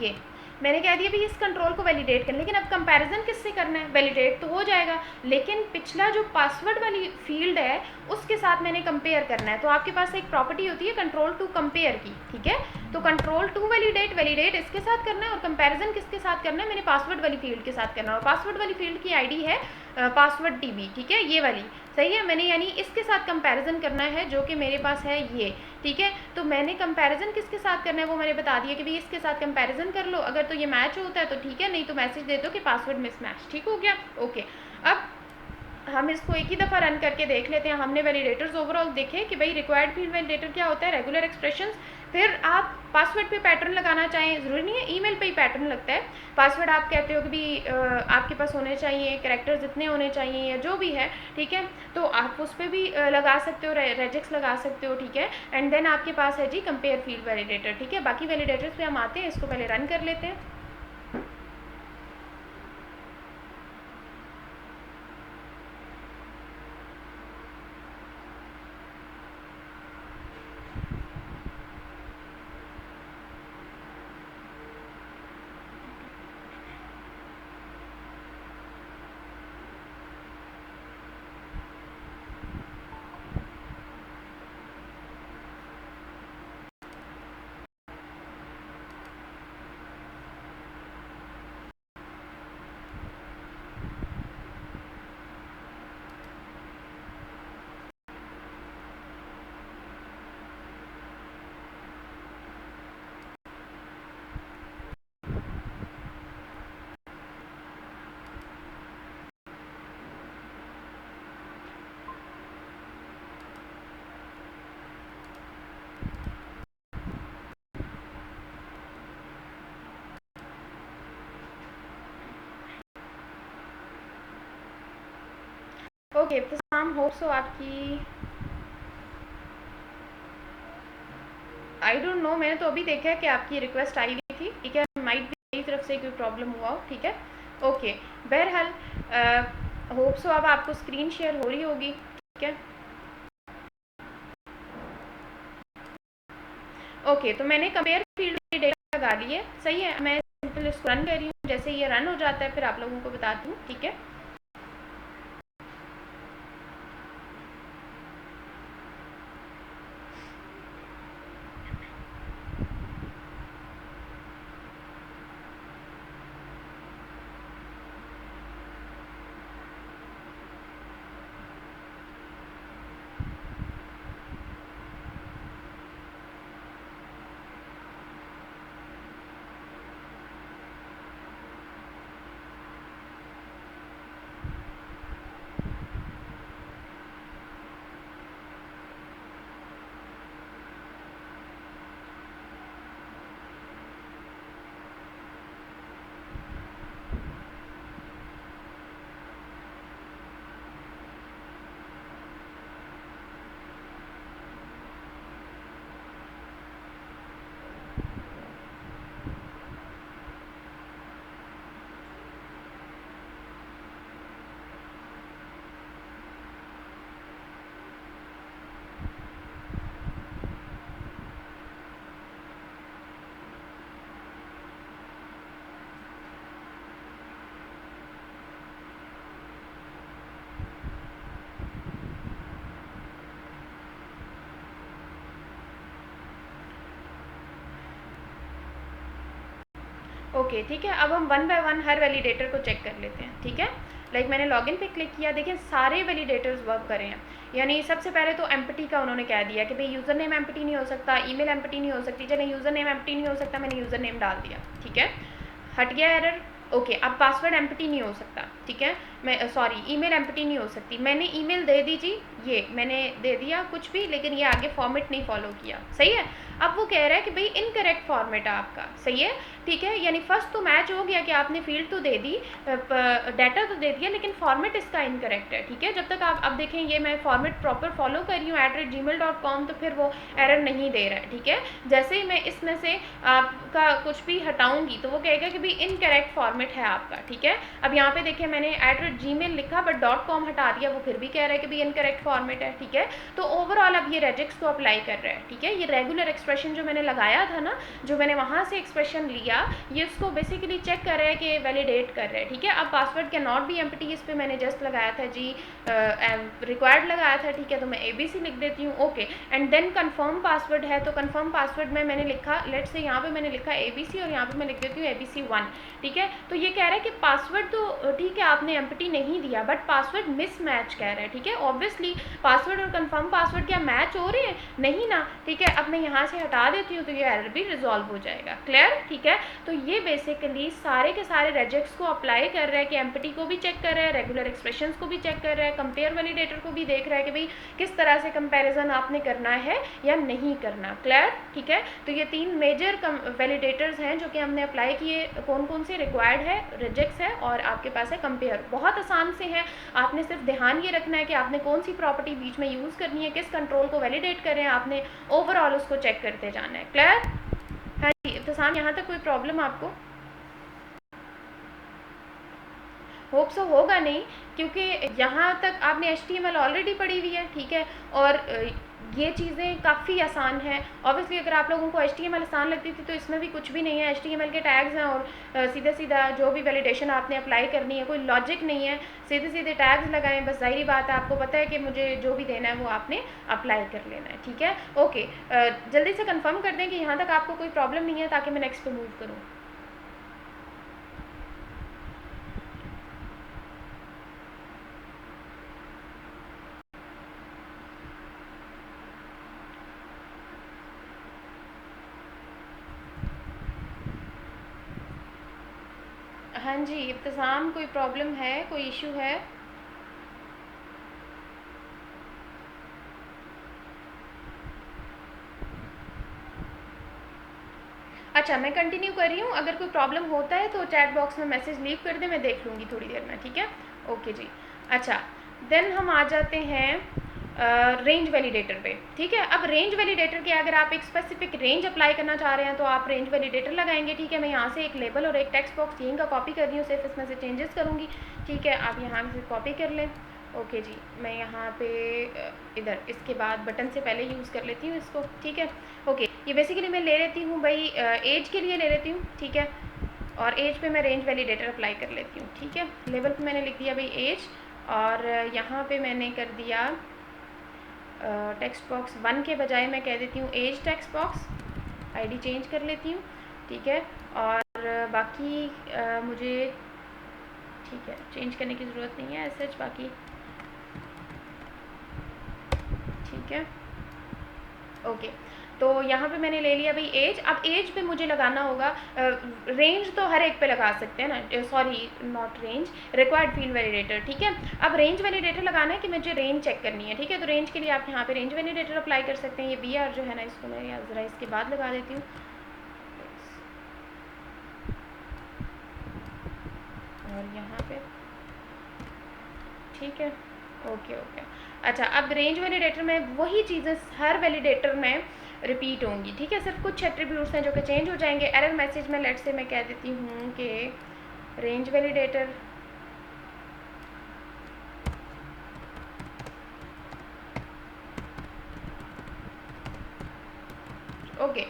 ये मैंने कह दिया भाई इस कंट्रोल को वैलिडेट करना, लेकिन अब कंपैरिजन किससे करना है, वैलिडेट तो हो जाएगा लेकिन पिछला जो पासवर्ड वाली फील्ड है उसके साथ मैंने कंपेयर करना है। तो आपके पास एक प्रॉपर्टी होती है कंट्रोल टू कंपेयर की, ठीक है। तो कंट्रोल टू वैलिडेट, वैलिडेट इसके साथ करना है और कंपैरिजन किसके साथ करना है, मैंने पासवर्ड वाली फील्ड के साथ करना है। और पासवर्ड वाली फील्ड की आईडी है पासवर्ड टीबी, ठीक है, ये वाली, सही है। मैंने यानी इसके साथ कंपैरिजन करना है जो कि मेरे पास है ये, ठीक है। तो मैंने कंपैरिजन किसके साथ करना है वो मैंने बता दिया कि भाई इसके साथ कंपैरिजन कर लो, अगर तो ये मैच होता है तो ठीक है, नहीं तो मैसेज दे दो कि पासवर्ड मिसमैच, ठीक हो गया, ओके। अब हम इसको एक ही दफ़ा रन करके देख लेते हैं। हमने वैलिडेटर्स ओवरऑल देखे कि भाई रिक्वायर्ड फील्ड वैलिडेटर क्या होता है, रेगुलर एक्सप्रेशंस। फिर आप पासवर्ड पे पैटर्न लगाना चाहें, ज़रूरी नहीं है ईमेल पे ही पैटर्न लगता है। पासवर्ड आप कहते हो कि भी आपके पास होने चाहिए, कैरेक्टर्स इतने होने चाहिए या जो भी है, ठीक है। तो आप उस पर भी लगा सकते हो, रेजेक्स लगा सकते हो, ठीक है। एंड देन आपके पास है जी कंपेयर फील्ड वैलिडेटर, ठीक है। बाकी वैलिडेटर्स पे हम आते हैं, इसको पहले रन कर लेते हैं। ओके तो शाम होप सो आपकी, आई डोंट नो, मैंने तो अभी देखा है कि आपकी रिक्वेस्ट आई हुई थी, ठीक है। माइट भी मेरी तरफ से कोई प्रॉब्लम हुआ हो, ठीक है, ओके। बहरहाल होप सो अब आपको स्क्रीन शेयर हो रही होगी, ठीक है। ओके तो मैंने कंपेयर फील्ड में डेटा लगा ली है, सही है। मैं सिंपल इसको रन कर रही हूँ, जैसे ये रन हो जाता है फिर आप लोगों को बताती हूँ, ठीक है। ओके ठीक है, अब हम one by one her validator को चेक कर लेते हैं, ठीक है। लाइक मैंने लॉगिन पे क्लिक किया, देखिए सारे वैलिडेटर्स वर्क कर रहे हैं। यानी सबसे पहले तो एम्प्टी का उन्होंने कह दिया कि भाई यूज़र नेम एम्प्टी नहीं हो सकता, ईमेल एम्प्टी नहीं हो सकती। चले यूज़र नेम एम्प्टी नहीं हो सकता, मैंने यूज़र नेम डाल दिया, ठीक है, हट गया एरर। ओके, अब पासवर्ड एम्प्टी नहीं हो सकता, ठीक है, मैं सॉरी ईमेल एम्प्टी नहीं हो सकती, मैंने ईमेल दे दी जी, ये मैंने दे दिया कुछ भी, लेकिन ये आगे फॉर्मेट नहीं फॉलो किया, सही है। अब वो कह रहा है कि भाई इनकरेक्ट फॉर्मेट है आपका, सही है, ठीक है। यानी फर्स्ट तो मैच हो गया कि आपने फील्ड तो दे दी, डाटा तो दे दिया, लेकिन फॉर्मेट इसका इनकरेक्ट है, ठीक है। जब तक आप अब देखें ये मैं फॉर्मेट प्रॉपर फॉलो कर रही हूँ @gmail.com, तो फिर वो एरर नहीं दे रहा है, ठीक है। जैसे ही मैं इसमें से आपका कुछ भी हटाऊंगी तो वो कहेगा कि भाई इनकरेक्ट फॉर्मेट है आपका, ठीक है। अब यहाँ पे देखिए मैंने @gmail लिखा बट .com हटा दिया, वो फिर भी कह रहा है कि भाई इनकरेक्ट फॉर्मेट है, ठीक है। तो ओवरऑल अब ये रेजिक्स को अप्लाई कर रहा है, ठीक है। ये रेगुलर एक्सप्रेशन जो मैंने लगाया था ना, जो मैंने वहाँ से एक्सप्रेशन लिया, ये इसको बेसिकली चेक कर रहा है कि वैलिडेट कर रहा है, ठीक है। अब password can not be empty, इस पर मैंने जस्ट लगाया था जी, रिक्वायर्ड लगाया था, ठीक है, तो मैं ABC लिख देती हूँ, okay. And then confirm password है, तो कन्फर्म पासवर्ड में मैंने लिखा, लेट्स से यहाँ पे मैंने लिखा ABC और यहाँ पे मैं लिख देती हूँ ABC1, ठीक है। तो ये कह रहा है कि पासवर्ड तो ठीक है आपने एम्प्टी नहीं दिया, बट पासवर्ड मिसमैच कह रहा है, ठीक है। ऑब्वियसली पासवर्ड और कन्फर्म पासवर्ड क्या मैच हो रहे हैं, नहीं ना, ठीक है। अब मैं यहाँ से हटा देती हूँ तो ये एरर भी रिजॉल्व हो जाएगा, क्लियर, ठीक है। तो ये बेसिकली सारे के सारे रेजेक्ट्स को अप्लाई कर रहा है कि एम्प्टी को भी चेक कर रहा है, रेगुलर एक्सप्रेशंस को भी चेक कर रहा है, कंपेयर वैलिडेटर को भी देख रहा है कि भाई किस तरह से कंपैरिजन आपने करना है या नहीं करना, क्लियर, ठीक है। तो ये 3 मेजर वैलिडेटर्स हैं जो कि हमने अप्लाई किए, कौन कौन से रिक्वायर्ड है, रिजेक्ट्स है और आपके पास है कंपेयर। बहुत आसान से हैं, आपने सिर्फ ध्यान ये रखना है कि आपने कौन सी प्रॉपर्टी बीच में यूज़ करनी है, किस कंट्रोल को वैलिडेट कर रहे हैं, आपने ओवरऑल उसको चेक करते जाना है, क्लियर। हाँ जी इब्तिसाम, यहाँ तक कोई प्रॉब्लम आपको? होप सो होगा नहीं, क्योंकि यहाँ तक आपने HTML ऑलरेडी पढ़ी हुई है, ठीक है, और ये चीज़ें काफ़ी आसान हैं। ऑब्वियसली अगर आप लोगों को HTML आसान लगती थी तो इसमें भी कुछ भी नहीं है, HTML के टैग्स हैं और सीधा सीधा जो भी वैलिडेशन आपने अप्लाई करनी है, कोई लॉजिक नहीं है, सीधे सीधे टैग्स लगाएं, बस ज़ाहिरी बात है, आपको पता है कि मुझे जो भी देना है वो आपने अप्लाई कर लेना है, ठीक है। ओके, जल्दी से कंफर्म कर दें कि यहाँ तक आपको कोई प्रॉब्लम नहीं है, ताकि मैं नेक्स्ट पे मूव करूँ। हाँ जी इब्तिसाम, कोई प्रॉब्लम है, कोई इशू है? अच्छा मैं कंटिन्यू कर रही हूँ, अगर कोई प्रॉब्लम होता है तो चैट बॉक्स में मैसेज लीव कर दें, मैं देख लूँगी थोड़ी देर में, ठीक है। ओके जी, अच्छा देन हम आ जाते हैं रेंज वैलिडेटर पे, ठीक है। अब रेंज वैलिडेटर के अगर आप एक स्पेसिफिक रेंज अप्लाई करना चाह रहे हैं तो आप रेंज वैलिडेटर लगाएंगे, ठीक है। मैं यहाँ से एक लेबल और एक टेक्स्ट बॉक्स यहीं का कॉपी कर रही हूँ, सिर्फ इसमें से चेंजेस करूँगी, ठीक है। आप यहाँ से कॉपी कर लें, ओके जी। मैं यहाँ पे इधर इसके बाद बटन से पहले यूज़ कर लेती हूँ इसको, ठीक है। ओके, ये बेसिकली मैं ले लेती हूँ भाई एज के लिए ले लेती हूँ, ठीक है, और एज पे मैं रेंज वैलिडेटर अप्लाई कर लेती हूँ, ठीक है। लेवल पे मैंने लिख दिया भाई एज, और यहाँ पे मैंने कर दिया टेक्स्ट बॉक्स 1 के बजाय मैं कह देती हूँ as text box, ID change कर लेती हूँ, ठीक है। और बाकी मुझे ठीक है चेंज करने की ज़रूरत नहीं है सच, बाकी ठीक है। ओके, तो यहाँ पे मैंने ले लिया भाई एज। अब एज पे मुझे लगाना होगा, रेंज तो हर एक पे लगा सकते हैं ना, sorry not range, required field validator, ठीक है। अब रेंज वैलिडेटर लगाना है कि मुझे रेंज चेक करनी है, ठीक है। तो रेंज के लिए आप यहाँ पे रेंज वैलिडेटर अप्लाई कर सकते हैं। ये BR जो है ना, इसको मैं ज़रा इसके बाद लगा देती हूँ, और यहाँ पे ठीक है, ओके ओके। अच्छा, अब रेंज वैलिडेटर में वही चीज़ें हर वैलिडेटर में रिपीट होंगी, ठीक है। सिर्फ कुछ एट्रीब्यूट्स हैं जो कि चेंज हो जाएंगे। एरर मैसेज में लेट से मैं कह देती हूँ कि रेंज वैलिडेटर ओके,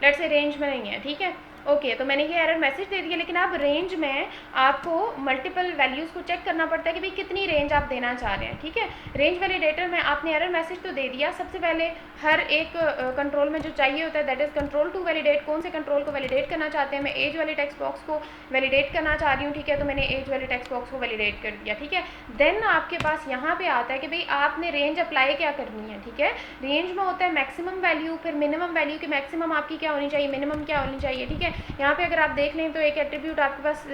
लेट से रेंज में नहीं है, ठीक है। ओके तो मैंने ये एरर मैसेज दे दिया, लेकिन अब रेंज में आपको मल्टीपल वैल्यूज़ को चेक करना पड़ता है कि भाई कितनी रेंज आप देना चाह रहे हैं, ठीक है। रेंज वैलिडेटर में आपने एरर मैसेज तो दे दिया। सबसे पहले हर एक कंट्रोल में जो चाहिए होता है that is control to validate, कौन से कंट्रोल को वैलिडेट करना चाहते हैं। मैं एज वाले टेक्स्ट बॉक्स को वैलिडेट करना चाह रही हूँ, ठीक है, तो मैंने एज वाले टेक्स्ट बॉक्स को वैलिडेट कर दिया, ठीक है। देन आपके पास यहाँ पे आता है कि भाई आपने रेंज अप्लाई क्या करनी है, ठीक है। रेंज में होता है मैक्सिमम वैल्यू, फिर मिनिमम वैल्यू कि मैक्सिमम आपकी क्या होनी चाहिए, मिनिमम क्या होनी चाहिए, ठीक है। यहाँ पे अगर आप देख लें तो एक एट्रीब्यूट आपके पास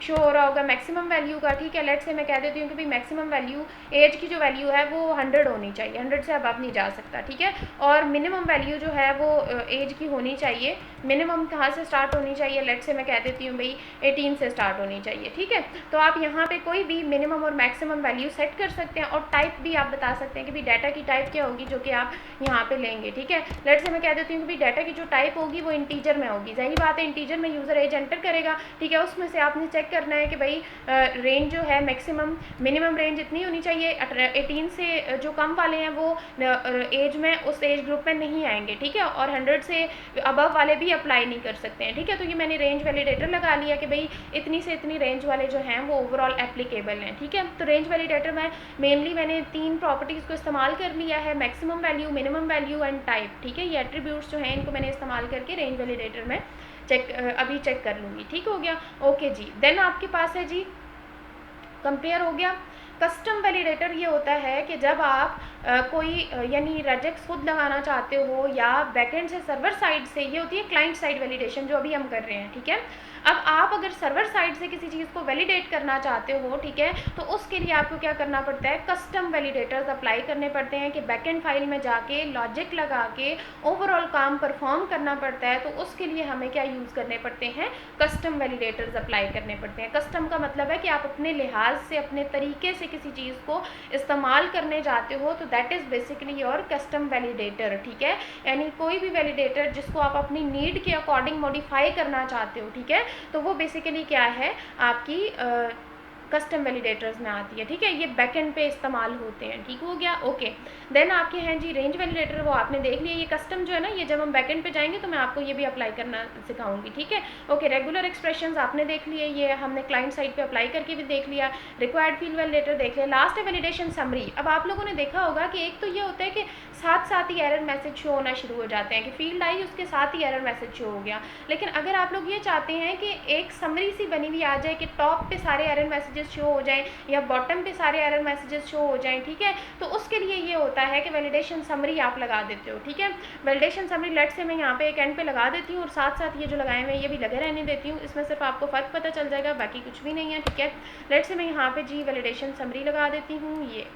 शो हो रहा होगा मैक्सिमम वैल्यू का, ठीक है। लेट से मैं कह देती हूँ कि भाई मैक्सिमम वैल्यू एज की जो वैल्यू है वो 100 होनी चाहिए, 100 से अब नहीं जा सकता, ठीक है। और मिनिमम वैल्यू जो है वो एज की होनी चाहिए, मिनिमम कहाँ से स्टार्ट होनी चाहिए, लेट से मैं कह देती हूँ भाई 18 से स्टार्ट होनी चाहिए, ठीक है। तो आप यहाँ पे कोई भी मिनिमम और मैक्सिमम वैल्यू सेट कर सकते हैं, और टाइप भी आप बता सकते हैं कि भाई डाटा की टाइप क्या होगी जो कि आप यहाँ पे लेंगे, ठीक है। लेट से मैं कह देती हूँ कि भाई डाटा की जो टाइप होगी वो इंटीजर में होगी। जाहिर बात है इंटीजर में यूज़र एज एंटर करेगा, ठीक है। उसमें से आपने चेक करना है कि भाई रेंज जो है मैक्सिमम मिनिमम रेंज इतनी होनी चाहिए, 18 से जो कम वाले हैं वो एज में उस एज ग्रुप में नहीं आएंगे, ठीक है। और 100 से अबव वाले भी अप्लाई नहीं कर सकते हैं, ठीक है। तो ये मैंने रेंज वैलिडेटर लगा लिया कि भाई इतनी से इतनी रेंज वाले जो हैं वो ओवरऑल एप्लीकेबल हैं, ठीक है। तो रेंज वैलिडेटर में मेनली मैंने 3 प्रॉपर्टीज़ को इस्तेमाल कर लिया है, maximum value, minimum value and type, ठीक है। ये एट्रीब्यूट्स जो हैं इनको मैंने इस्तेमाल करके रेंज वैलिडेटर में अभी चेक कर लूँगी, ठीक हो गया। ओके जी, देन आपके पास है जी कंपेयर हो गया। कस्टम वैलिडेटर ये होता है कि जब आप कोई यानी रेजेक्स खुद लगाना चाहते हो या बैकएंड से सर्वर साइड से, ये होती है क्लाइंट साइड वैलिडेशन जो अभी हम कर रहे हैं, ठीक है। अब आप अगर सर्वर साइड से किसी चीज़ को वैलिडेट करना चाहते हो, ठीक है, तो उसके लिए आपको क्या करना पड़ता है, कस्टम वैलिडेटर्स अप्लाई करने पड़ते हैं कि बैकएंड फाइल में जाके लॉजिक लगा के ओवरऑल काम परफॉर्म करना पड़ता है। तो उसके लिए हमें क्या यूज़ करने पड़ते हैं, कस्टम वैलिडेटर्स अप्लाई करने पड़ते हैं। कस्टम का मतलब है कि आप अपने लिहाज से, अपने तरीके से किसी चीज़ को इस्तेमाल करने जाते हो, तो that is basically your custom validator, ठीक है। यानी कोई भी वैलिडेटर जिसको आप अपनी नीड के अकॉर्डिंग मॉडिफाई करना चाहते हो, ठीक है, तो वो बेसिकली क्या है आपकी कस्टम वैलिडेटर्स में आती है, ठीक है। ये बैकएंड पे इस्तेमाल होते हैं, ठीक हो गया। ओके, देन आपके हैं जी रेंज वैलिडेटर, वो आपने देख लिया। ये कस्टम जो है ना, ये जब हम बैकएंड पे जाएंगे तो मैं आपको ये भी अप्लाई करना सिखाऊंगी, ठीक है। ओके, रेगुलर एक्सप्रेशंस आपने देख लिए, ये हमने क्लाइंट साइड पे अप्लाई करके भी देख लिया। रिक्वायर्ड फील्ड वैलिडेटर देख लिया। लास्ट है वैलिडेशन समरी। अब आप लोगों ने देखा होगा कि एक तो ये होता है कि साथ साथ ही एरर मैसेज शो होना शुरू हो जाते हैं कि फील्ड आई उसके साथ ही एरर मैसेज शो हो गया। लेकिन अगर आप लोग ये चाहते हैं कि एक समरी सी बनी हुई आ जाए कि टॉप पे सारे एरर मैसेजेस शो हो जाएं या बॉटम पे सारे एरर मैसेजेस शो हो जाएं, ठीक है, तो उसके लिए ये होता है कि वैलिडेशन समरी आप लगा देते हो, ठीक है। वैलिडेशन समरी लेट से मैं यहाँ पे एक एंड पे लगा देती हूँ और साथ साथ ये जो लगाए हुए हैं ये भी लगे रहने देती हूँ। इसमें सिर्फ आपको फ़र्क पता चल जाएगा, बाकी कुछ भी नहीं है, ठीक है। लेट से मैं यहाँ पे जी वैलिडेशन समरी लगा देती हूँ, ये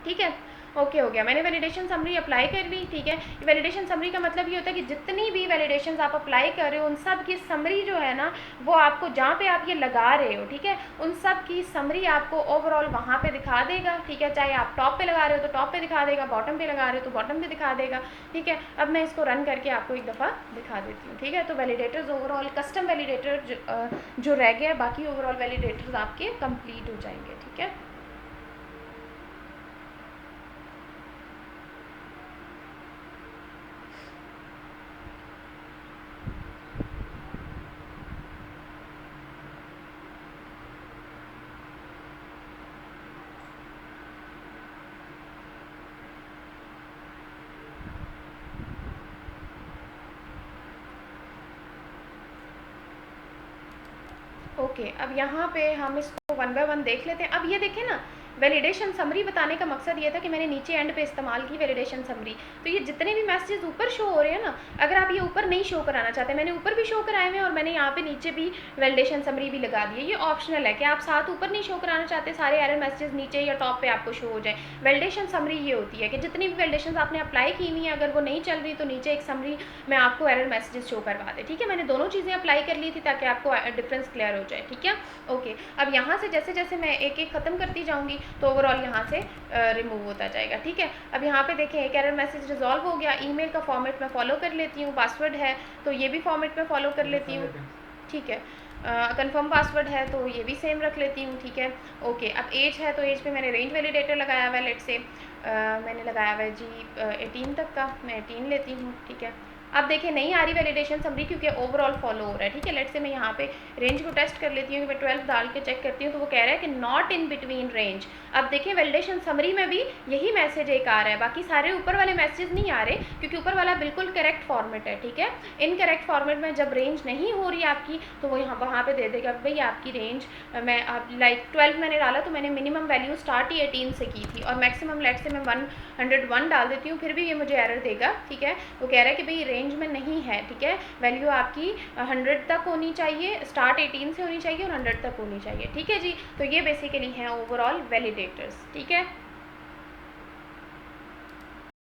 ठीक है। ओके हो गया, मैंने वैलिडेशन समरी अप्लाई कर ली, ठीक है। वैलिडेशन समरी का मतलब ये होता है कि जितनी भी वैलिडेशंस आप अप्लाई कर रहे हो उन सब की समरी जो है ना वो आपको जहाँ पे आप ये लगा रहे हो, ठीक है, उन सब की समरी आपको ओवरऑल वहाँ पे दिखा देगा, ठीक है। चाहे आप टॉप पे लगा रहे हो तो टॉप पे दिखा देगा, बॉटम पे लगा रहे हो तो बॉटम पे दिखा देगा, ठीक है। अब मैं इसको रन करके आपको एक दफ़ा दिखा देती हूँ, ठीक है। तो वैलिडेटर्स ओवरऑल कस्टम वैलिडेटर जो रह गया, बाकी ओवरऑल वैलिडेटर्स आपके कम्प्लीट हो जाएंगे, ठीक है। ओके, अब यहाँ पे हम इसको वन बाय वन देख लेते हैं। अब ये देखें ना, वैलिडेशन समरी बताने का मकसद ये था कि मैंने नीचे एंड पे इस्तेमाल की वैलिडेशन समरी। तो ये जितने भी मैसेजेस ऊपर शो हो रहे हैं ना, अगर आप ये ऊपर नहीं शो कराना चाहते, मैंने ऊपर भी शो कराए हुए हैं और मैंने यहाँ पे नीचे भी वैलिडेशन समरी भी लगा दी है। ये ऑप्शनल है कि आप साथ ऊपर नहीं शो कराना चाहते, सारे एरर मैसेजेस नीचे या टॉप पे आपको शो हो जाए। वैलिडेशन समरी ये होती है कि जितनी भी वैलिडेशन आपने अप्लाई की हुई है, अगर वो नहीं चल रही तो नीचे एक समरी में आपको एरर मैसेजेस शो करवा दे, ठीक है। मैंने दोनों चीज़ें अप्लाई कर ली थी ताकि आपको डिफरेंस क्लियर हो जाए, ठीक है। ओके, अब यहाँ से जैसे जैसे मैं एक एक ख़त्म करती जाऊँगी तो ओवरऑल यहाँ से रिमूव होता जाएगा, ठीक है। अब यहाँ पे देखें एक एरर मैसेज रिजॉल्व हो गया। ईमेल का फॉर्मेट मैं फॉलो कर लेती हूँ, पासवर्ड है तो ये भी फॉर्मेट में फॉलो कर लेती हूँ, ठीक है। कंफर्म पासवर्ड है तो ये भी सेम रख लेती हूँ, ठीक है। ओके, अब एज है तो एज पे मैंने रेंज वैलिडेटर लगाया हुआ है, लेट से मैंने लगाया हुआ है जी 18 तक का, मैं 18 लेती हूँ, ठीक है। अब देखिए नहीं आ रही वैलिडेशन समरी क्योंकि ओवरऑल फॉलो हो रहा है, ठीक है। लेट्स से मैं यहाँ पे रेंज को टेस्ट कर लेती हूँ कि मैं 12 डाल के चेक करती हूँ, तो वो कह रहा है कि नॉट इन बिटवीन रेंज। अब देखिए वैलिडेशन समरी में भी यही मैसेज एक आ रहा है, बाकी सारे ऊपर वाले मैसेज नहीं आ रहे क्योंकि ऊपर वाला बिल्कुल करेक्ट फॉर्मेट है, ठीक है। इनकरेक्ट फॉर्मेट में जब रेंज नहीं हो रही आपकी तो वो यहाँ वहाँ पे दे देगा भाई आपकी रेंज, मैं आप लाइक 12 मैंने डाला तो मैंने मिनिमम वैल्यू स्टार्ट ही 18 से की थी और मैक्सिमम लेट से मैं 101 डाल देती हूँ, फिर भी ये मुझे एरर देगा, ठीक है। वो कह रहा है कि भाई रेंज में नहीं है, ठीक है। वैल्यू आपकी 100 तक होनी चाहिए, स्टार्ट 18 से होनी चाहिए और 100 तक होनी चाहिए, ठीक है जी। तो ये बेसिकली हैं ओवरऑल वैलिडेटर्स, ठीक है।